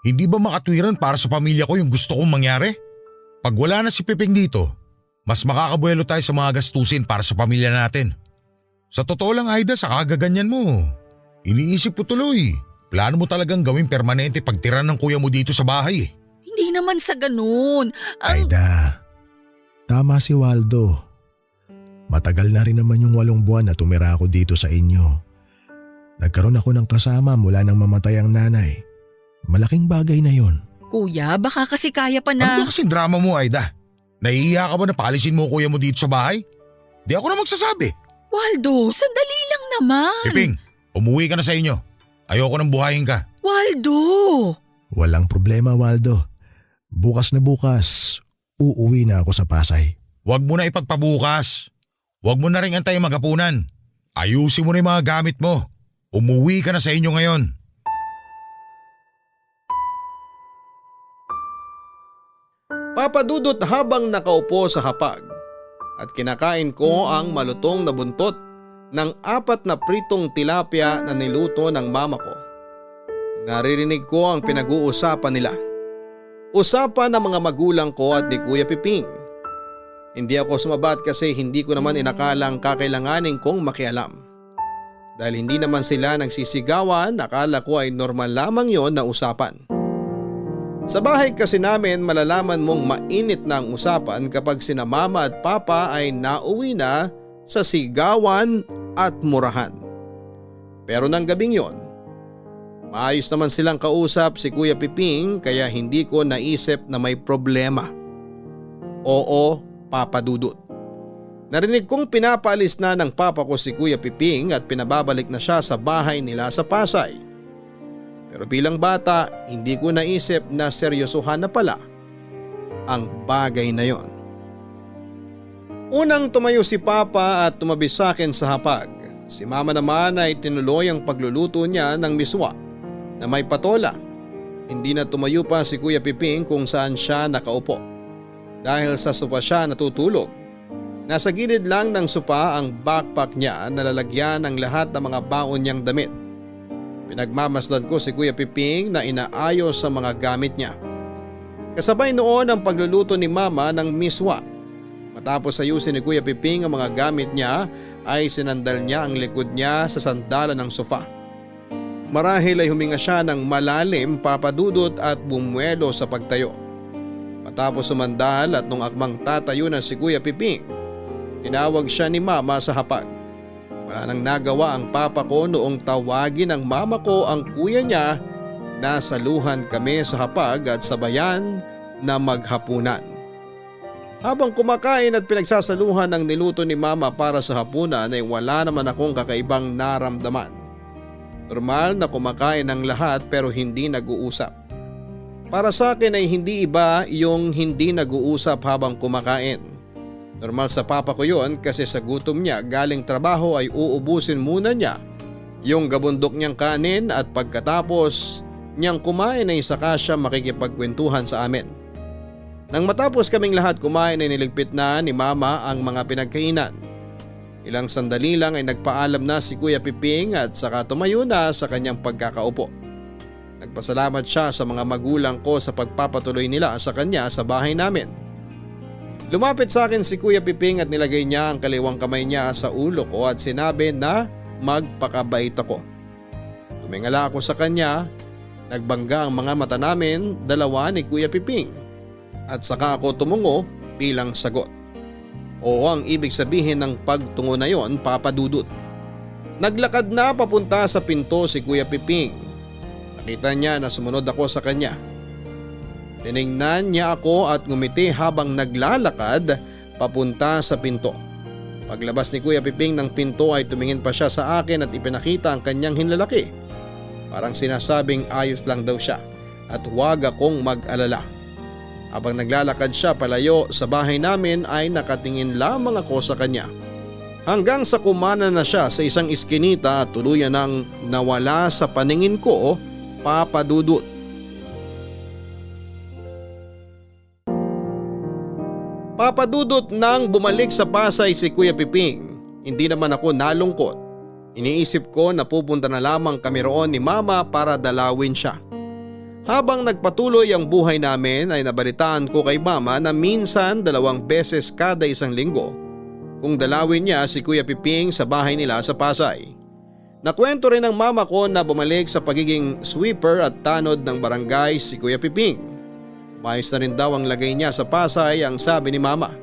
Speaker 8: Hindi ba makatwiran para sa pamilya ko yung gusto kong mangyari? Pag wala na si Piping dito, mas makakabuelo tayo sa mga gastusin para sa pamilya natin. Sa totoo lang, Aida, sa kagaganyan mo, iniisip ko tuloy. Plano mo talagang gawing permanente pagtira ng kuya mo dito sa bahay.
Speaker 4: Hindi naman sa ganun.
Speaker 6: Aida, tama si Waldo. Matagal na rin naman yung 8 buwan na tumira ako dito sa inyo. Nagkaroon ako ng kasama mula nang mamatay ang nanay. Malaking bagay na yon.
Speaker 4: Kuya, baka kasi kaya pa na…
Speaker 8: Ano ba kasing drama mo, Aida? Nahihiya ka ba na paalisin mo kuya mo dito sa bahay? Di ako na magsasabi.
Speaker 4: Waldo, sandali lang naman.
Speaker 8: Piping, umuwi ka na sa inyo. Ayoko nang buhayin ka.
Speaker 4: Waldo!
Speaker 6: Walang problema, Waldo. Bukas na bukas, uuwi na ako sa Pasay.
Speaker 8: Huwag mo na ipagpabukas. Huwag mo na rin antayin maghapunan. Ayusin mo na yung mga gamit mo. Umuwi ka na sa inyo ngayon.
Speaker 3: Papa Dudut habang nakaupo sa hapag at kinakain ko ang malutong na buntot ng 4 na pritong tilapia na niluto ng mama ko. Naririnig ko ang pinag-uusapan nila. Usapan ng mga magulang ko at ni Kuya Piping. Hindi ako sumabat kasi hindi ko naman inakalang kakailanganin kong makialam. Dahil hindi naman sila nagsisigawan, akala ko ay normal lamang yon na usapan. Sa bahay kasi namin malalaman mong mainit na ang usapan kapag sina mama at papa ay nauwi na sa sigawan at murahan. Pero nang gabing yon, maayos naman silang kausap si Kuya Piping kaya hindi ko naisip na may problema. Oo, Papa Dudut. Narinig kong pinapaalis na ng papa ko si Kuya Piping at pinababalik na siya sa bahay nila sa Pasay. Pero bilang bata, hindi ko naisip na seryosohan na pala ang bagay na yon. Unang tumayo si Papa at tumabi sa akin sa hapag. Si Mama naman ay tinuloy ang pagluluto niya ng miswa na may patola. Hindi na tumayo pa si Kuya Piping kung saan siya nakaupo. Dahil sa sopa siya natutulog. Nasa gilid lang ng sopa ang backpack niya na lalagyan ng lahat ng mga baon niyang damit. Pinagmamasdan ko si Kuya Piping na inaayos sa mga gamit niya. Kasabay noon ang pagluluto ni Mama ng miswa. Matapos ayusin ni Kuya Piping ang mga gamit niya ay sinandal niya ang likod niya sa sandalan ng sofa. Marahil ay huminga siya ng malalim, Papa Dudut, at bumuelo sa pagtayo. Matapos sumandal at nung akmang tatayo na si Kuya Piping, tinawag siya ni Mama sa hapag. Wala nang nagawa ang papa ko noong tawagin ng mama ko ang kuya niya. Nasaluhan kami sa hapag at sabayan na maghapunan. Habang kumakain at pinagsasaluhan ng niluto ni Mama para sa hapunan ay wala naman akong kakaibang naramdaman. Normal na kumakain ng lahat pero hindi nag-uusap. Para sa akin ay hindi iba yung hindi nag-uusap habang kumakain. Normal sa papa ko yon kasi sa gutom niya galing trabaho ay uubusin muna niya yung gabundok niyang kanin at pagkatapos niyang kumain ay saka siya makikipagkwentuhan sa amin. Nang matapos kaming lahat kumain ay niligpit na ni Mama ang mga pinagkainan. Ilang sandali lang ay nagpaalam na si Kuya Piping at saka tumayo na sa kanyang pagkakaupo. Nagpasalamat siya sa mga magulang ko sa pagpapatuloy nila sa kanya sa bahay namin. Lumapit sa akin si Kuya Piping at nilagay niya ang kaliwang kamay niya sa ulo ko at sinabi na magpakabait ako. Tumingala ako sa kanya, nagbangga ang mga mata namin, dalawa ni Kuya Piping. At saka ako tumungo bilang sagot. Oo ang ibig sabihin ng pagtungo na yon, Papa Dudut. Naglakad na papunta sa pinto si Kuya Piping. Nakita niya na sumunod ako sa kanya. Tiningnan niya ako at ngumiti habang naglalakad papunta sa pinto. Paglabas ni Kuya Piping ng pinto ay tumingin pa siya sa akin at ipinakita ang kanyang hinlalaki. Parang sinasabing ayos lang daw siya at huwag akong mag-alala. Habang naglalakad siya palayo sa bahay namin ay nakatingin lamang ako sa kanya. Hanggang sa kumana na siya sa isang iskinita at tuluyan nang nawala sa paningin ko, Papa Dudut. Papa Dudut, nang bumalik sa Pasay si Kuya Piping, hindi naman ako nalungkot. Iniisip ko na pupunta na lamang kami roon ni Mama para dalawin siya. Habang nagpatuloy ang buhay namin ay nabalitaan ko kay Mama na minsan 2 beses kada isang linggo kung dalawin niya si Kuya Piping sa bahay nila sa Pasay. Nakwento rin ng mama ko na bumalik sa pagiging sweeper at tanod ng barangay si Kuya Piping. Maayos na rin daw ang lagay niya sa Pasay, ang sabi ni Mama.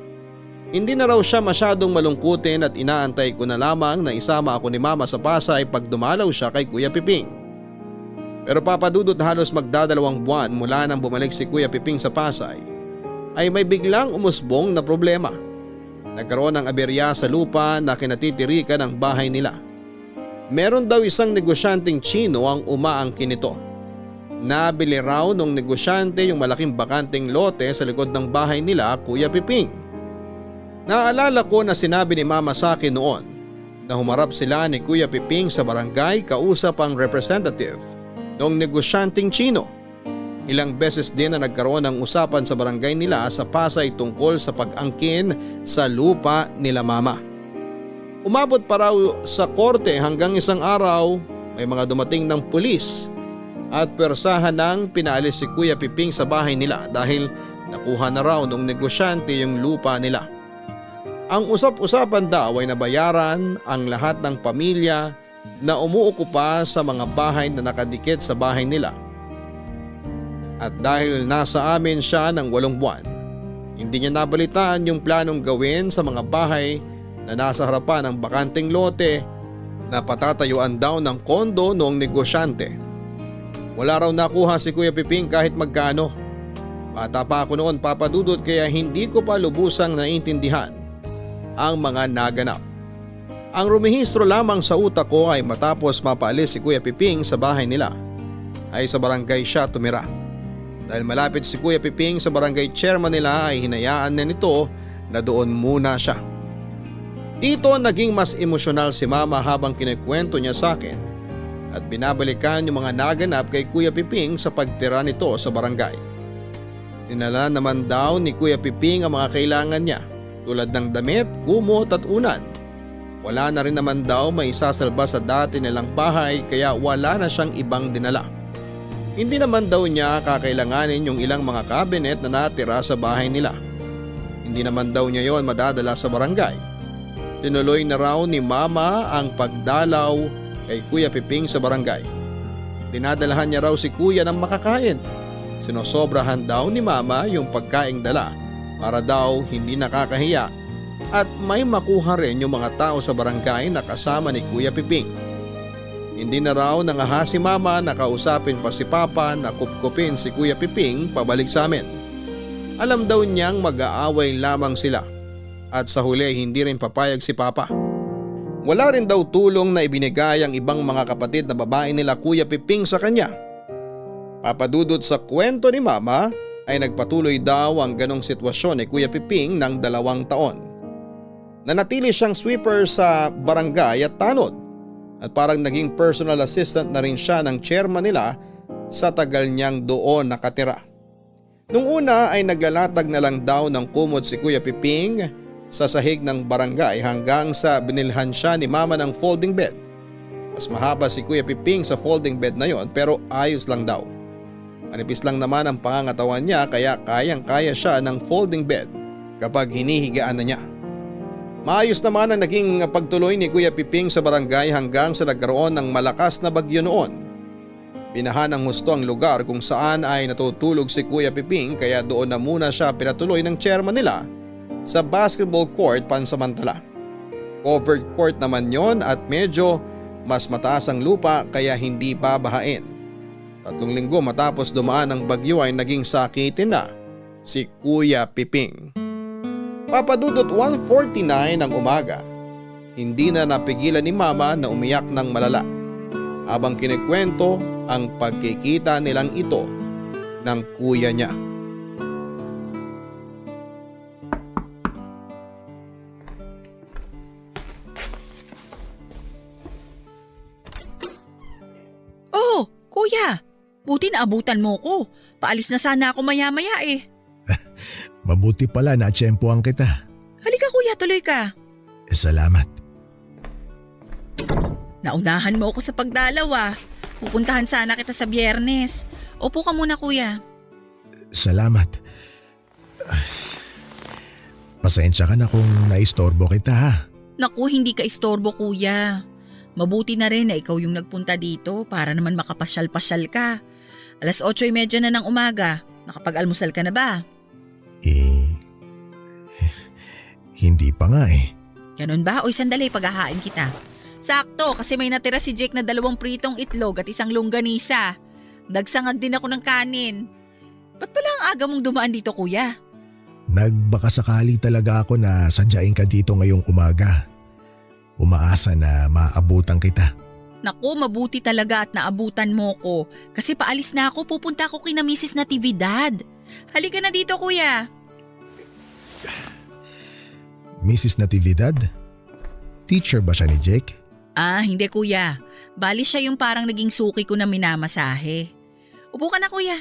Speaker 3: Hindi na raw siya masyadong malungkutin at inaantay ko na lamang na isama ako ni Mama sa Pasay pag dumalaw siya kay Kuya Piping. Pero Papa Dudut, halos magdadalawang buwan mula nang bumalik si Kuya Piping sa Pasay ay may biglang umusbong na problema. Nagkaroon ng aberya sa lupa na kinatitirikan ng bahay nila. Meron daw isang negosyanteng Chino ang umaangkin nito. Nabili raw nung negosyante yung malaking bakanteng lote sa likod ng bahay nila, Kuya Piping. Naalala ko na sinabi ni Mama sa akin noon na humarap sila ni Kuya Piping sa barangay kausap ang representative ng negosyanteng Chino. Ilang beses din na nagkaroon ng usapan sa barangay nila sa Pasay tungkol sa pag-angkin sa lupa nila Mama. Umabot pa raw sa korte hanggang isang araw may mga dumating ng pulis at persahan nang pinaalis si Kuya Piping sa bahay nila dahil nakuha na raw ng negosyante yung lupa nila. Ang usap-usapan daw ay nabayaran ang lahat ng pamilya na umuukupa sa mga bahay na nakadikit sa bahay nila. At dahil nasa amin siya ng 8 buwan, hindi niya nabalitaan yung planong gawin sa mga bahay na nasa harapan ng bakanteng lote na patatayuan daw ng kondo noong negosyante. Wala raw nakuha si Kuya Piping kahit magkano. Bata pa ako noon, Papa Dudut, kaya hindi ko pa lubusang naiintindihan ang mga naganap. Ang rumihistro lamang sa utak ko ay matapos mapaalis si Kuya Piping sa bahay nila ay sa barangay siya tumira. Dahil malapit si Kuya Piping sa barangay chairman nila ay hinayaan na nito na doon muna siya. Dito naging mas emosyonal si Mama habang kinikwento niya sa akin at binabalikan yung mga naganap kay Kuya Piping sa pagtira nito sa barangay. Dinala naman daw ni Kuya Piping ang mga kailangan niya tulad ng damit, kumot at unan. Wala na rin naman daw may isasalba sa dati nilang bahay kaya wala na siyang ibang dinala. Hindi naman daw niya kakailanganin yung ilang mga cabinet na natira sa bahay nila. Hindi naman daw niya yon madadala sa barangay. Tinuloy na raw ni Mama ang pagdalaw kay Kuya Piping sa barangay. Dinadalahan niya raw si Kuya ng makakain. Sinosobrahan daw ni Mama yung pagkaing dala para daw hindi nakakahiya at may makuha rin yung mga tao sa barangay na kasama ni Kuya Piping. Hindi na raw nangaha si Mama na kausapin pa si Papa na kupkupin si Kuya Piping pabalik sa amin. Alam daw niyang mag-aaway lamang sila at sa huli hindi rin papayag si Papa. Wala rin daw tulong na ibinigay ang ibang mga kapatid na babae nila Kuya Piping sa kanya. Papadudot sa kwento ni Mama ay nagpatuloy daw ang ganong sitwasyon ni Kuya Piping ng 2 taon. Nanatili siyang sweeper sa barangay at tanod at parang naging personal assistant na rin siya ng chairman nila sa tagal niyang doon nakatira. Nung una ay naglalatag na lang daw ng kumot si Kuya Piping sa sahig ng barangay hanggang sa binilhan siya ni Mama ng folding bed. Mas mahaba si Kuya Piping sa folding bed na yon pero ayos lang daw. Manipis lang naman ang pangangatawan niya kaya kayang-kaya siya ng folding bed kapag hinihigaan na niya. Maayos naman ang naging pagtuloy ni Kuya Piping sa barangay hanggang sa nagkaroon ng malakas na bagyo noon. Binahan ng husto ang lugar kung saan ay natutulog si Kuya Piping kaya doon na muna siya pinatuloy ng chairman nila sa basketball court pansamantala. Covered court naman yon at medyo mas mataas ang lupa kaya hindi babahain. 3 linggo matapos dumaan ang bagyo ay naging sakitin na si Kuya Piping. Papadudot 1:49 ng umaga hindi na napigilan ni Mama na umiyak ng malala habang kinikwento ang pagkikita nilang ito ng kuya niya.
Speaker 4: Oh, kuya! Buti naabutan mo ko. Paalis na sana ako maya-maya eh.
Speaker 6: Mabuti pala na tiyempohan kita.
Speaker 4: Halika kuya, tuloy ka.
Speaker 6: Salamat.
Speaker 4: Naunahan mo ako sa pagdalaw ah. Pupuntahan sana kita sa Biyernes. Upo ka muna kuya.
Speaker 6: Salamat. Pasensya ka na kung naistorbo kita ha.
Speaker 4: Naku, hindi ka istorbo kuya. Mabuti na rin na ikaw yung nagpunta dito para naman makapasyal-pasyal ka. 8:30 na ng umaga. Nakapag-almusal ka na ba?
Speaker 6: Hindi pa nga eh.
Speaker 4: Ganun ba? Oy, sandali, paghahain kita. Sakto, kasi may natira si Jake na 2 pritong itlog at 1 longganisa. Nagsangag din ako ng kanin. Ba't pala ang aga mong dumaan dito, kuya?
Speaker 6: Nagbakasakali talaga ako na sadyain ka dito ngayong umaga. Umaasa na maabutan kita.
Speaker 4: Naku, mabuti talaga at naabutan mo ko. Kasi paalis na ako, pupunta ako kina Mrs. Natividad. Halika na dito, kuya.
Speaker 6: Mrs. Natividad? Teacher ba siya ni Jake?
Speaker 4: Ah, hindi kuya. Bali siya yung parang naging suki ko na minamasahe. Upo ka na kuya.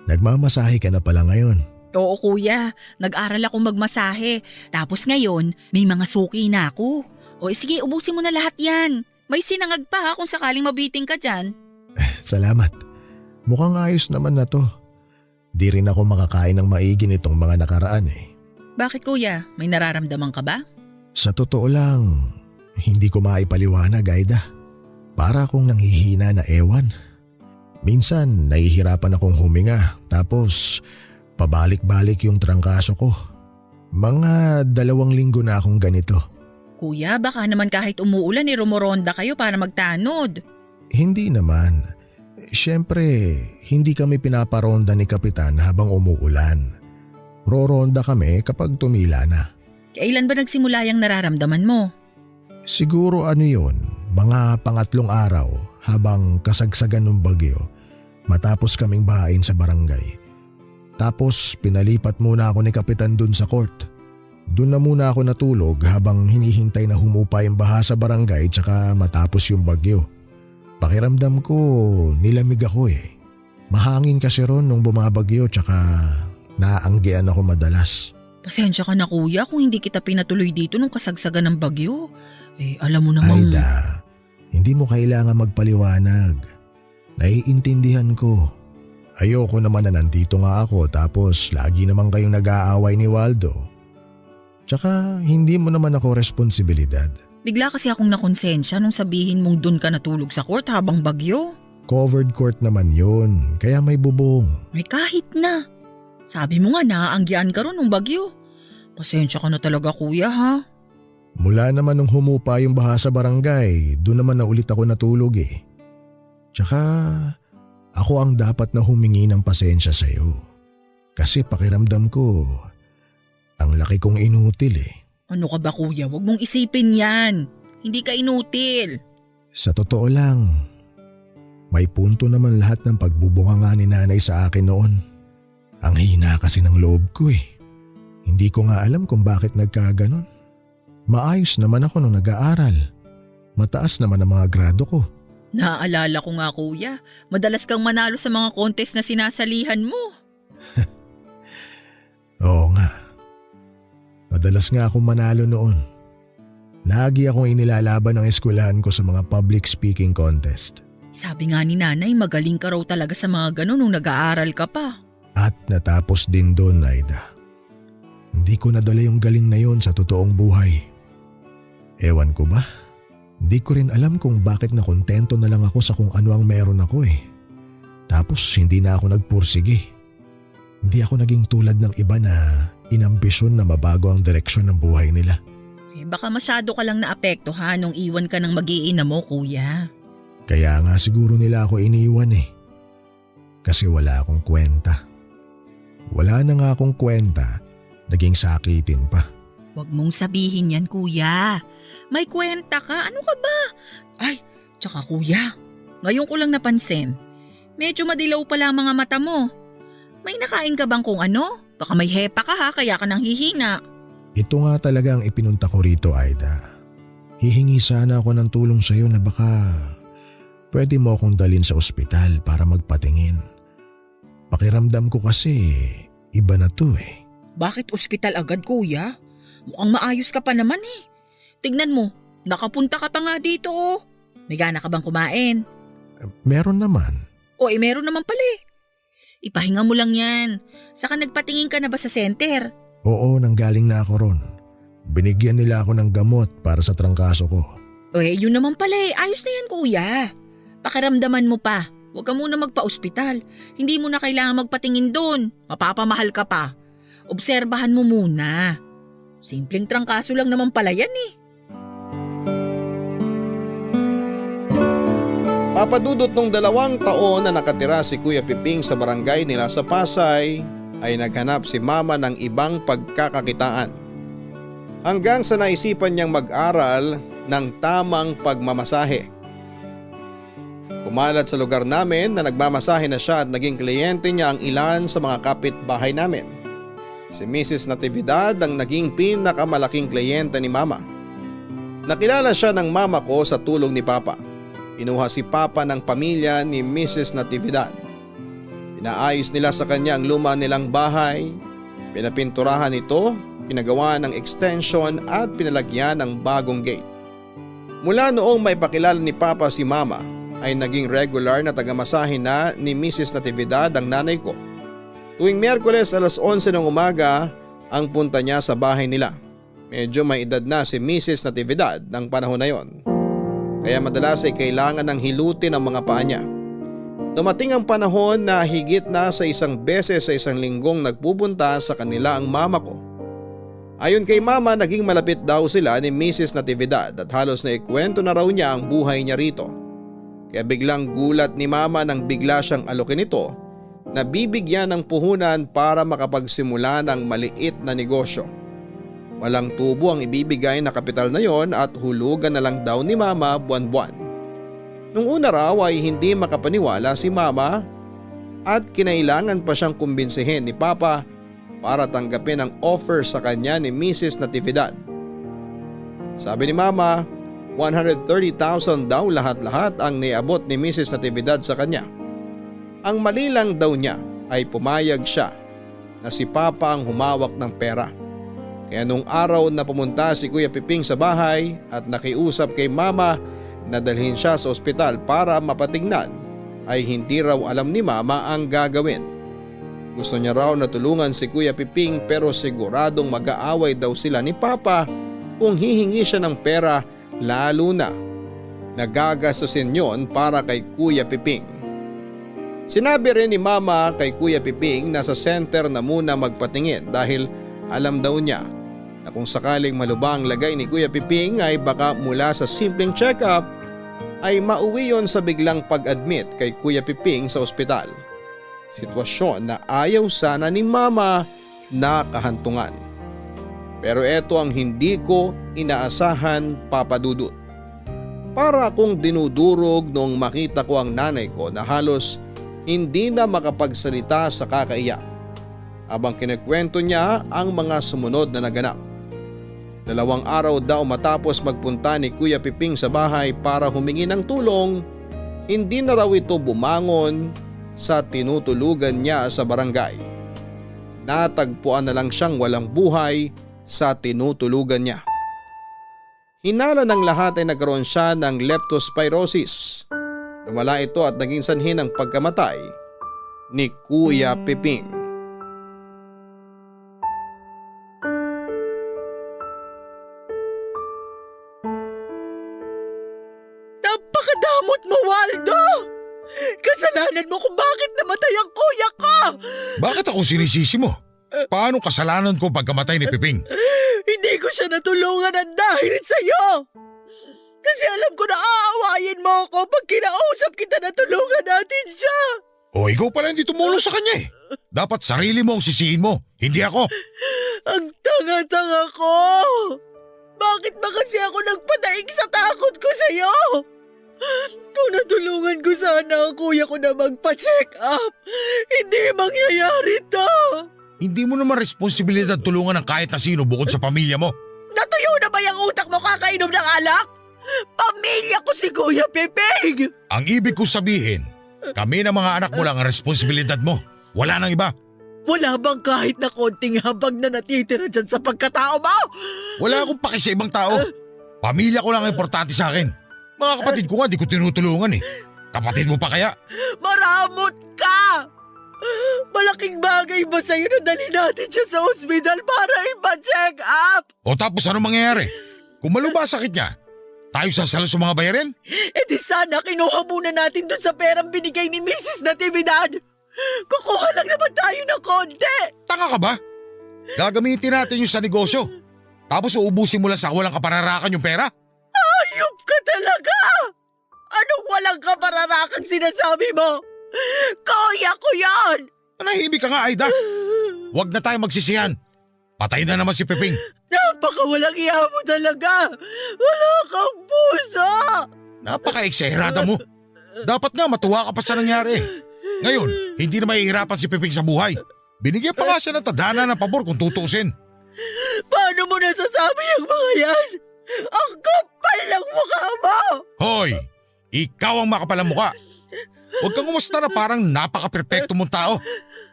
Speaker 6: Nagmamasahe ka na pala ngayon.
Speaker 4: Oo kuya, nag-aral ako magmasahe. Tapos ngayon, may mga suki na ako. O sige, ubusin mo na lahat yan. May sinangag pa ha kung sakaling mabiting ka dyan.
Speaker 6: Salamat. Mukhang ayos naman na to. Di rin ako makakain ng maigi nitong mga nakaraan eh.
Speaker 4: Bakit kuya? May nararamdaman ka ba?
Speaker 6: Sa totoo lang, hindi ko maipaliwanag, Aida. Para akong nanghihina na ewan. Minsan nahihirapan akong huminga tapos pabalik-balik yung trangkaso ko. Mga 2 linggo na akong ganito.
Speaker 4: Kuya, baka naman kahit umuulan rumoronda kayo para magtanod.
Speaker 6: Hindi naman. Siyempre, hindi kami pinaparonda ni Kapitan habang umuulan. Roronda kami kapag tumila na.
Speaker 4: Kailan ba nagsimula yung nararamdaman mo?
Speaker 6: Siguro yun, mga 3 araw habang kasagsagan ng bagyo matapos kaming bahain sa barangay. Tapos pinalipat muna ako ni Kapitan dun sa court. Dun na muna ako natulog habang hinihintay na humupa yung baha sa barangay tsaka matapos yung bagyo. Pakiramdam ko nilamig ako eh. Mahangin kasi ron nung bumabagyo tsaka naaanggian ako madalas.
Speaker 4: Pasensya ka na kuya kung hindi kita pinatuloy dito nung kasagsagan ng bagyo. Alam mo namang…
Speaker 6: Aida, hindi mo kailangan magpaliwanag. Naiintindihan ko. Ayoko naman na nandito nga ako tapos lagi naman kayong nag-aaway ni Waldo. Tsaka hindi mo naman ako responsibilidad.
Speaker 4: Bigla kasi akong nakonsensya nung sabihin mong dun ka natulog sa court habang bagyo.
Speaker 6: Covered court naman yun, kaya may bubong.
Speaker 4: May kahit na. Sabi mo nga naaanggian ka ron ng bagyo. Pasensya ka na talaga kuya ha.
Speaker 6: Mula naman nung humupa yung baha sa barangay, doon naman na ulit ako natulog eh. Tsaka ako ang dapat na humingi ng pasensya sa'yo. Kasi pakiramdam ko, ang laki kong inutil eh.
Speaker 4: Ano ka ba kuya? Huwag mong isipin yan. Hindi ka inutil.
Speaker 6: Sa totoo lang, may punto naman lahat ng pagbubunga nga ni nanay sa akin noon. Ang hina kasi ng loob ko eh. Hindi ko nga alam kung bakit nagkaganon. Maayos naman ako nung nag-aaral. Mataas naman ang mga grado ko.
Speaker 4: Naaalala ko nga kuya, madalas kang manalo sa mga contest na sinasalihan mo.
Speaker 6: Oo nga. Madalas nga akong manalo noon. Lagi akong inilalaban ng eskwelahan ko sa mga public speaking contest.
Speaker 4: Sabi nga ni nanay, magaling ka raw talaga sa mga ganun nung nag-aaral ka pa.
Speaker 6: At natapos din doon, Aida. Hindi ko nadala yung galing na yon sa totoong buhay. Ewan ko ba? Hindi ko rin alam kung bakit nakontento na lang ako sa kung ano ang meron ako eh. Tapos hindi na ako nagpursige. Hindi ako naging tulad ng iba na inambisyon na mabago ang direksyon ng buhay nila.
Speaker 4: Baka masyado ka lang naapektuhan nung iwan ka ng mag-iina mo kuya.
Speaker 6: Kaya nga siguro nila ako iniwan eh. Kasi wala akong kwenta. Wala na nga akong kwenta, naging sakitin pa.
Speaker 4: Huwag mong sabihin yan, kuya. May kwenta ka. Ano ka ba? Ay, tsaka kuya, ngayon ko lang napansin. Medyo madilaw pala ang mga mata mo. May nakain ka bang kung ano? Baka may hepa ka ha, kaya ka nang hihina.
Speaker 6: Ito nga talaga ang ipinunta ko rito, Aida. Hihingi sana ako ng tulong sa'yo na baka pwede mo akong dalhin sa ospital para magpatingin. Pakiramdam ko kasi iba na to eh.
Speaker 4: Bakit ospital agad, kuya? Mukhang maayos ka pa naman eh. Tignan mo, nakapunta ka pa nga dito oh. May gana ka bang kumain?
Speaker 6: Meron naman.
Speaker 4: O meron naman pala eh. Ipahinga mo lang yan. Saka nagpatingin ka na ba sa center?
Speaker 6: Oo, nanggaling na ako ron. Binigyan nila ako ng gamot para sa trangkaso ko.
Speaker 4: Yun naman pala eh. Ayos na yan, kuya. Pakiramdaman mo pa. Huwag ka muna magpa-ospital. Hindi mo na kailangan magpatingin doon. Mapapamahal ka pa. Obserbahan mo muna. Simpleng trangkaso lang naman pala yan eh.
Speaker 3: Papadudot nung 2 taon na nakatira si Kuya Piping sa barangay nila sa Pasay, ay naghanap si Mama ng ibang pagkakakitaan. Hanggang sa naisipan niyang mag-aral ng tamang pagmamasahe. Kumalat sa lugar namin na nagmamasahe na siya at naging kliyente niya ang ilan sa mga kapitbahay namin. Si Mrs. Natividad ang naging pinakamalaking kliyente ni Mama. Nakilala siya ng mama ko sa tulong ni Papa. Kinuha si Papa ng pamilya ni Mrs. Natividad. Pinaayos nila sa kanya ang luma nilang bahay, pinapinturahan ito, pinagawa ng extension at pinalagyan ng bagong gate. Mula noong may pakilala ni Papa si Mama ay naging regular na tagamasahe na ni Mrs. Natividad ang nanay ko. Tuwing Miyerkules alas 11 ng umaga ang punta niya sa bahay nila. Medyo may edad na si Mrs. Natividad ng panahon na yon. Kaya madalas ay kailangan ng hilutin ang mga paa niya. Dumating ang panahon na higit na sa 1 beses sa 1 linggong nagpupunta sa kanila ang mama ko. Ayon kay Mama, naging malapit daw sila ni Mrs. Natividad at halos na ikwento na raw niya ang buhay niya rito. Kaya biglang gulat ni Mama nang bigla siyang alokin ito na bibigyan ng puhunan para makapagsimula ng maliit na negosyo. Walang tubo ang ibibigay na kapital na yon at hulugan na lang daw ni Mama buwan-buwan. Nung una raw ay hindi makapaniwala si Mama at kinailangan pa siyang kumbinsihin ni Papa para tanggapin ang offer sa kanya ni Mrs. Natividad. Sabi ni Mama, 130,000 daw lahat-lahat ang niabot ni Mrs. Natividad sa kanya. Ang mali lang daw niya ay pumayag siya na si Papa ang humawak ng pera. Kaya nung araw na pumunta si Kuya Piping sa bahay at nakiusap kay Mama na dalhin siya sa ospital para mapatingnan, ay hindi raw alam ni Mama ang gagawin. Gusto niya raw na tulungan si Kuya Piping pero siguradong mag-aaway daw sila ni Papa kung hihingi siya ng pera, lalo na nagagastusin yon para kay Kuya Piping. Sinabi rin ni Mama kay Kuya Piping na sa center na muna magpatingin dahil alam daw niya na kung sakaling malubang lagay ni Kuya Piping ay baka mula sa simpleng check-up ay mauwi yon sa biglang pag-admit kay Kuya Piping sa ospital. Sitwasyon na ayaw sana ni Mama na kahantungan. Pero eto ang hindi ko inaasahan, Papa Dudut. Para akong dinudurog nung makita ko ang nanay ko na halos hindi na makapagsalita sa kakaiyak habang kinikwento niya ang mga sumunod na naganap. 2 araw daw matapos magpunta ni Kuya Piping sa bahay para humingi ng tulong, hindi na raw ito bumangon sa tinutulugan niya sa barangay. Natagpuan na lang siyang walang buhay sa tinutulugan niya. Hinala ng lahat ay nagkaroon siya ng leptospirosis. Lumala ito at naging sanhi ng pagkamatay ni Kuya Piping.
Speaker 4: Napakadamot mo, Waldo! Kasalanan mo kung bakit namatay ang kuya ko!
Speaker 8: Bakit ako sinisisi mo? Paano kasalanan ko pagkamatay ni Piping?
Speaker 4: Hindi ko siya natulungan ng dahil sa'yo! Kasi alam ko na aawayin mo ako pag kinausap kita na tulungan natin siya!
Speaker 8: O ikaw pala hindi tumulong sa kanya eh. Dapat sarili mo ang sisihin mo, hindi ako.
Speaker 9: Ang tanga-tanga ko! Bakit ba kasi ako nagpadaig sa takot ko sa'yo? Kung natulungan ko sana ang kuya ko na magpa-check up, hindi mangyayari to.
Speaker 8: Hindi mo naman responsibilidad tulungan ng kahit na sino bukod sa pamilya mo.
Speaker 9: Natuyo na ba yung utak mo kakainom ng alak? Pamilya ko si Kuya Pipig!
Speaker 8: Ang ibig ko sabihin, kami ng mga anak mo lang ang responsibilidad mo. Wala nang iba.
Speaker 9: Wala bang kahit na konting habag na natitira dyan sa pagkatao mo?
Speaker 8: Wala akong paki sa ibang tao. Pamilya ko lang ang importante sa akin. Mga kapatid ko nga di ko tinutulungan eh. Kapatid mo pa kaya?
Speaker 9: Maramot ka! Malaking bagay ba sa'yo na dali natin siya sa ospital para ipa-check up?
Speaker 8: O tapos ano mangyayari? Kung maluba sakit niya, tayo sasalo sa mga bayarin?
Speaker 9: E di sana kinuha muna natin dun sa perang binigay ni Mrs. Natividad. Kukuha lang naman tayo ng konti.
Speaker 8: Tanga ka ba? Gagamitin natin yung sa negosyo. Tapos uubusin mo lang sa walang kapararakan yung pera?
Speaker 9: Ayop ka talaga! Anong walang kapararakan sinasabi mo? Kuya ko yan!
Speaker 8: Manahimik ka nga, Aida. Huwag na tayo magsisihan. Patay na naman si Peping.
Speaker 9: Napakawalang iya mo talaga! Wala kang puso!
Speaker 8: Napaka-eksaherada mo. Dapat nga matuwa ka pa sa nangyari. Ngayon, hindi na mahihirapan si Peping sa buhay. Binigyan pa nga siya ng tadhana ng pabor kung tutuusin.
Speaker 9: Paano mo nasasabi ang mga yan? Ang kapal ng mukha mo!
Speaker 8: Hoy! Ikaw ang makapal ang mukha. Huwag kang umusta na parang napaka-perpekto mong tao.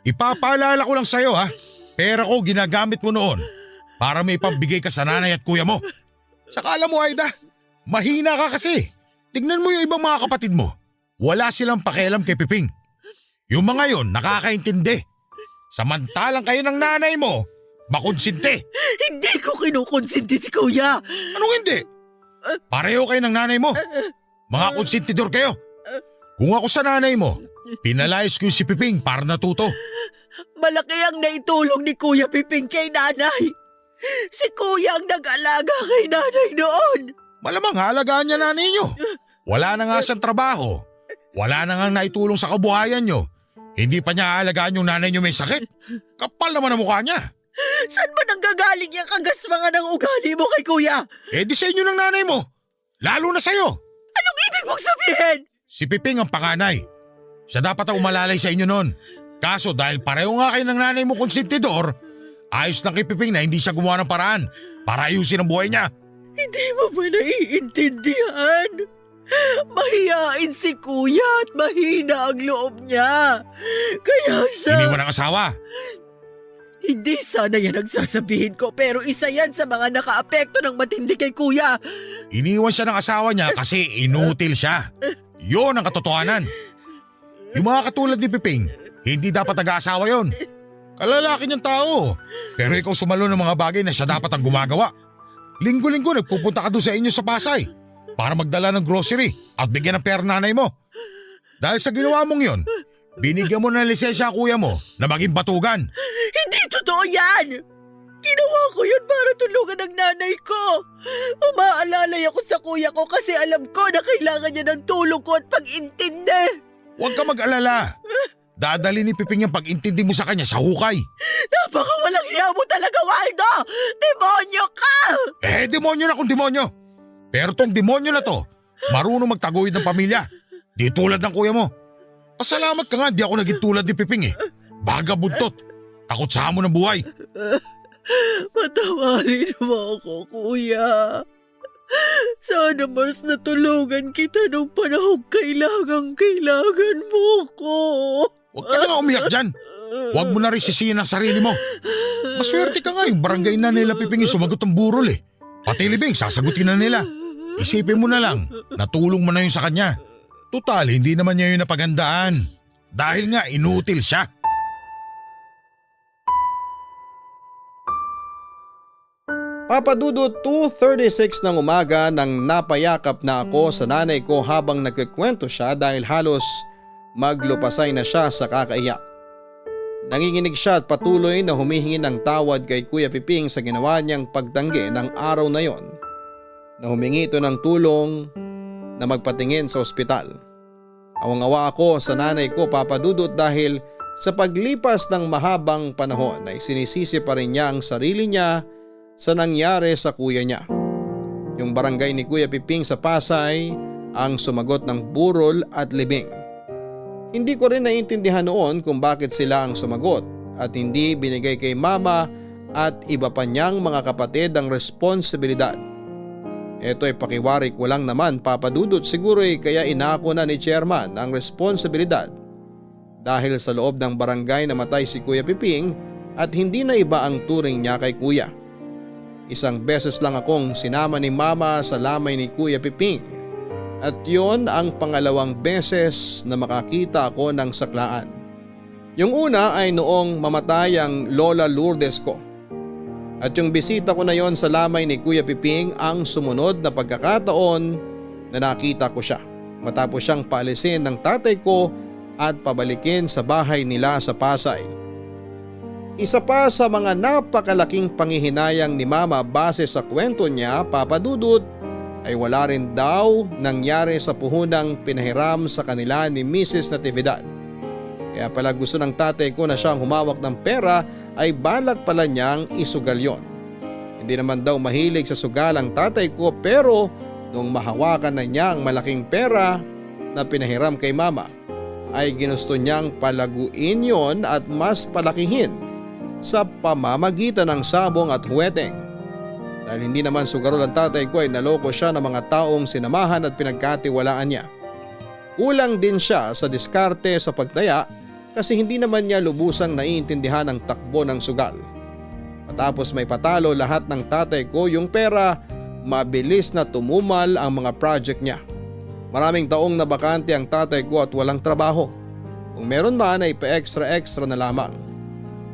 Speaker 8: Ipapaalala ko lang sa'yo ha. Pera ko ginagamit mo noon para may pambigay ka sa nanay at kuya mo. Saka alam mo Aida, mahina ka kasi. Tignan mo yung ibang mga kapatid mo. Wala silang pakialam kay Piping. Yung mga yon nakakaintindi. Samantalang kayo ng nanay mo, makonsinte.
Speaker 9: Hindi ko kinukonsinti si kuya.
Speaker 8: Anong hindi? Pareho kayo ng nanay mo. Mga konsentidor kayo. Kung ako sa nanay mo, pinalayas ko si Piping para natuto.
Speaker 9: Malaki ang naitulong ni Kuya Piping kay nanay. Si kuya ang nag-alaga kay nanay noon.
Speaker 8: Malamang halagaan niya nanay niyo. Wala na nga siyang trabaho. Wala na nga naitulong sa kabuhayan niyo. Hindi pa niya aalagaan yung nanay niyo may sakit. Kapal naman ang mukha niya.
Speaker 9: Saan ba nanggagaling yung kagasmangan ng ugali mo kay kuya?
Speaker 8: Eh di sa inyo ng nanay mo. Lalo na sa'yo.
Speaker 9: Anong ibig mong sabihin?
Speaker 8: Si Piping ang panganay. Siya dapat ang umalalay sa inyo noon. Kaso dahil pareho nga kayo ng nanay mo konsentidor, ayos lang kay Piping na hindi siya gumawa ng paraan para ayusin ang buhay niya.
Speaker 9: Hindi mo ba naiintindihan? Mahiyain si kuya at mahina ang loob niya. Kaya siya…
Speaker 8: Iniwan ang asawa.
Speaker 9: Hindi sana yan ang sasabihin ko pero isa yan sa mga nakaapekto ng matindi kay kuya.
Speaker 8: Iniwan siya ng asawa niya kasi inutil siya. Yun ang katotohanan. Yung mga katulad ni Piping, hindi dapat nag-aasawa yon. Kalalaki niyang tao. Pero ikaw sumalo ng mga bagay na siya dapat ang gumagawa. Linggo-linggo nagpupunta ka doon sa inyo sa Pasay para magdala ng grocery at bigyan ng pera nanay mo. Dahil sa ginawa mong yon, binigyan mo ng lisensya ang kuya mo na maging batugan.
Speaker 9: Hindi totoo yan! Ginawa ko yun para tulungan ang nanay ko. Umaalalay ako sa kuya ko kasi alam ko na kailangan niya ng tulong ko at pag-intindi.
Speaker 8: Huwag ka mag-alala. Dadali ni Piping yung pag-intindi mo sa kanya sa hukay.
Speaker 9: Napakawalang hiya mo talaga, Waldo! Demonyo ka!
Speaker 8: Eh, demonyo na kung demonyo. Pero tong demonyo na to, marunong magtaguyod ng pamilya. Di tulad ng kuya mo. Pasalamat ka nga, di ako naging tulad ni Piping eh. Baga buntot. Takot sa hamon ng buhay.
Speaker 9: Patawarin mo ako, kuya. Sana mas natulungan kita nung panahong kailangan mo ko.
Speaker 8: Huwag ka na nga umiyak dyan. Huwag mo na rin sisihin ang sarili mo. Maswerte ka nga yung barangay na nila Piping sumagot ng burol eh. Pati libing, sasagutin na nila. Isipin mo na lang, natulong mo na yun sa kanya. Tutal, hindi naman niya yun napagandaan. Dahil nga inutil siya.
Speaker 3: Papadudot 2:36 ng umaga nang napayakap na ako sa nanay ko habang nagkikwento siya dahil halos maglupasay na siya sa kakaiyak. Nanginginig siya at patuloy na humihingi ng tawad kay Kuya Piping sa ginawa niyang pagtanggi ng araw na yon na humingi ito ng tulong na magpatingin sa ospital. Awang-awa ako sa nanay ko, Papadudot, dahil Sa paglipas ng mahabang panahon ay sinisisi pa rin niya ang sarili niya sa nangyari sa kuya niya. Yung barangay ni Kuya Piping sa Pasay ang sumagot ng burol at libing. Hindi ko rin naiintindihan noon kung bakit sila ang sumagot at hindi binigay kay mama at iba pa niyang mga kapatid ang responsibilidad. Ito ay pakiwari ko lang naman, Papa Dudut, siguro kaya inako na ni chairman ang responsibilidad dahil sa loob ng barangay namatay si Kuya Piping at hindi na iba ang turing niya kay kuya. Isang beses lang akong sinama ni mama sa lamay ni Kuya Piping at yon ang pangalawang beses na makakita ako ng saklaan. Yung una ay noong mamatay ang Lola Lourdes ko. At yung bisita ko na yon sa lamay ni Kuya Piping ang sumunod na pagkakataon na nakita ko siya matapos siyang paalisin ng tatay ko at pabalikin sa bahay nila sa Pasay. Isa pa sa mga napakalaking pangihinayang ni mama base sa kwento niya, Papa Dudut, ay wala rin daw nangyari sa puhunang pinahiram sa kanila ni Mrs. Natividad. Kaya pala gusto ng tatay ko na siyang humawak ng pera ay balak pala niyang isugal yon. Hindi naman daw mahilig sa sugal ang tatay ko pero nung mahawakan na niya ang malaking pera na pinahiram kay mama ay ginusto niyang palaguin yon at mas palakihin sa pamamagitan ng sabong at huweteng. Dahil hindi naman sugarol ang tatay ko ay naloko siya ng mga taong sinamahan at pinagkatiwalaan niya. Kulang din siya sa diskarte sa pagtaya kasi hindi naman niya lubusang naiintindihan ang takbo ng sugal. Matapos may patalo lahat ng tatay ko yung pera, mabilis na tumumal ang mga project niya. Maraming taong nabakante ang tatay ko at walang trabaho. Kung meron man ay pa-extra-extra na lamang.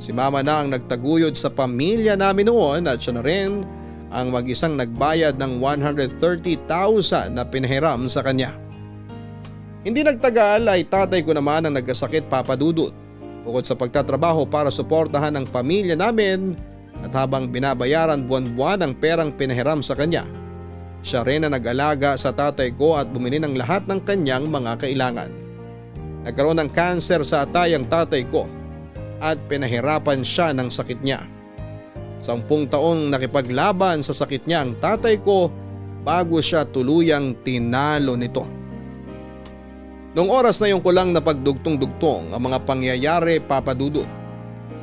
Speaker 3: Si mama na ang nagtaguyod sa pamilya namin noon at siya na rin ang mag-isang nagbayad ng 130,000 na pinahiram sa kanya. Hindi nagtagal ay tatay ko naman ang nagkasakit, Papa Dudut. Bukod sa pagtatrabaho para suportahan ang pamilya namin at habang binabayaran buwan-buwan ang perang pinahiram sa kanya, siya rin ang nag-alaga sa tatay ko at bumili ng lahat ng kanyang mga kailangan. Nagkaroon ng kanser sa atay ang tatay ko at pinahirapan siya ng sakit niya. 10 taong nakipaglaban sa sakit niya ang tatay ko bago siya tuluyang tinalo nito. Noong oras na yung ko lang napagdugtong-dugtong ang mga pangyayari, Papa Dudut.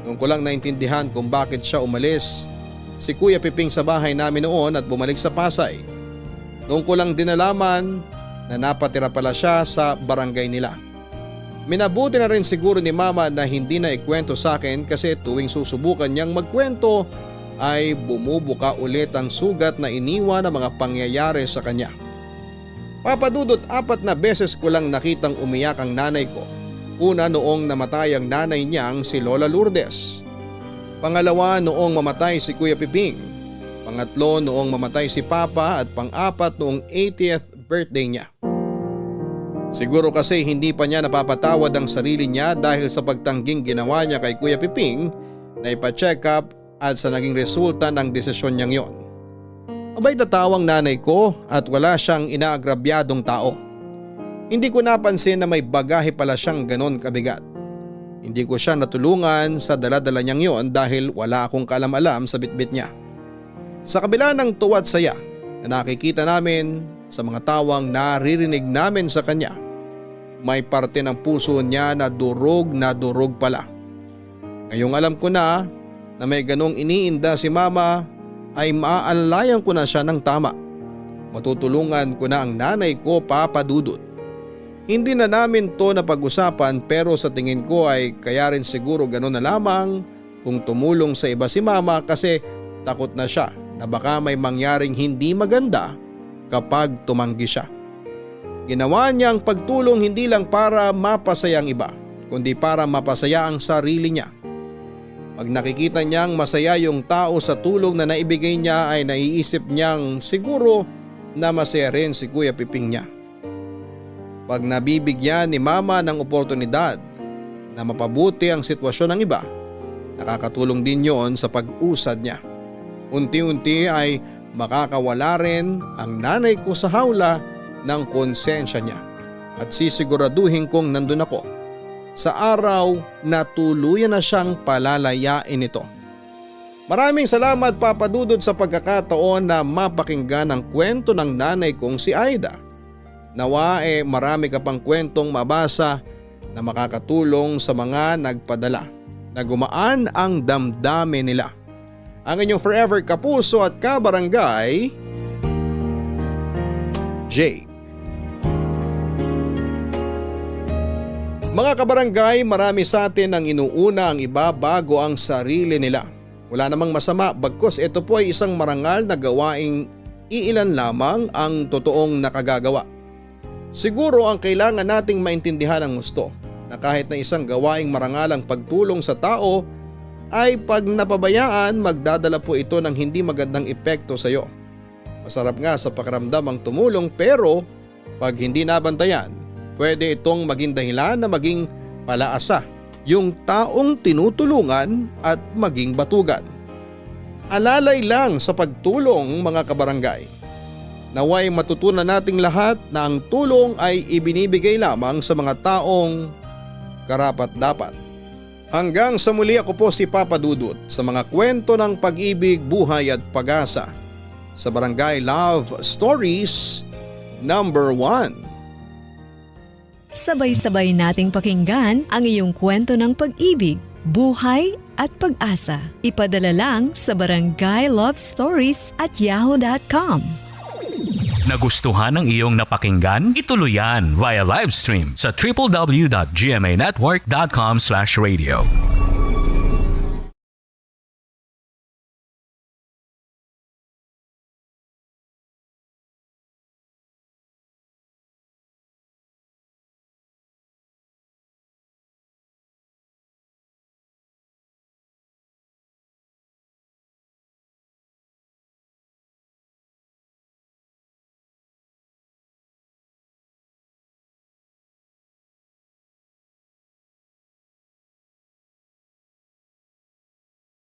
Speaker 3: Noong ko lang naintindihan kung bakit siya umalis si Kuya Piping sa bahay namin noon at bumalik sa Pasay. Noong ko lang din nalaman na napatira pala siya sa barangay nila. Minabuti na rin siguro ni mama na hindi na ikwento sa akin kasi tuwing susubukan niyang magkwento ay bumubuka ulit ang sugat na iniwan ng mga pangyayari sa kanya. Papa Dudut, 4 na beses ko lang nakitang umiyak ang nanay ko. Una noong namatay ang nanay niyang si Lola Lourdes. Pangalawa noong mamatay si Kuya Piping. Pangatlo noong mamatay si Papa at pang-4 noong 80th birthday niya. Siguro kasi hindi pa niya napapatawad ang sarili niya dahil sa pagtangging ginawa niya kay Kuya Piping na ipa-check up at sa naging resulta ng desisyon niyang yon. Abay tatawang nanay ko at wala siyang inaagrabyadong tao. Hindi ko napansin na may bagahe pala siyang ganon kabigat. Hindi ko siya natulungan sa daladala niyang yon dahil wala akong kaalam-alam sa bitbit niya. Sa kabila ng tuwa at saya na nakikita namin sa mga tawang naririnig namin sa kanya, may parte ng puso niya na durog pala. Ngayong alam ko na may ganong iniinda si mama ay maaalalayan ko na siya ng tama. Matutulungan ko na ang nanay ko, Papa Dudut. Hindi na namin to napag-usapan pero sa tingin ko ay kaya rin siguro ganon na lamang kung tumulong sa iba si mama kasi takot na siya na baka may mangyaring hindi maganda kapag tumanggi siya. Ginawa niya ang pagtulong hindi lang para mapasaya ang iba, kundi para mapasaya ang sarili niya. Pag nakikita niyang masaya yung tao sa tulong na naibigay niya ay naiisip niyang siguro na masaya rin si Kuya Piping niya. Pag nabibigyan ni mama ng oportunidad na mapabuti ang sitwasyon ng iba, nakakatulong din yon sa pag-usad niya. Unti-unti ay makakawala rin ang nanay ko sa hawla ng konsensya niya at sisiguraduhin kong nandun ako sa araw na tuluyan na siyang palalayain ito. Maraming salamat Papa Dudut sa pagkakataon na mapakinggan ang kwento ng nanay kong si Aida. Nawa marami ka pang kwentong mabasa na makakatulong sa mga nagpadala na gumaan ang damdamin nila. Ang inyong forever kapuso at kabarangay, Jake. Mga kabarangay, marami sa atin ang inuuna ang iba bago ang sarili nila. Wala namang masama bagkus ito po ay isang marangal na gawaing iilan lamang ang totoong nakagagawa. Siguro ang kailangan nating maintindihan ang gusto na kahit na isang gawaing marangal ang pagtulong sa tao ay pag napabayaan magdadala po ito ng hindi magandang epekto sa iyo. Masarap nga sa pakiramdam ang tumulong pero pag hindi nabantayan, pwede itong maging dahilan na maging palaasa yung taong tinutulungan at maging batugan. Alalay lang sa pagtulong mga kabarangay. Naway matutunan nating lahat na ang tulong ay ibinibigay lamang sa mga taong karapat-dapat. Hanggang sa muli, ako po si Papa Dudut sa mga kwento ng pag-ibig, buhay at pag-asa sa Barangay Love Stories number 1.
Speaker 10: Sabay-sabay nating pakinggan ang iyong kwento ng pag-ibig, buhay at pag-asa. Ipadala lang sa barangaylovestories@yahoo.com.
Speaker 1: Nagustuhan ng iyong napakinggan? Ituloy yan via live stream sa www.gmanetwork.com/radio.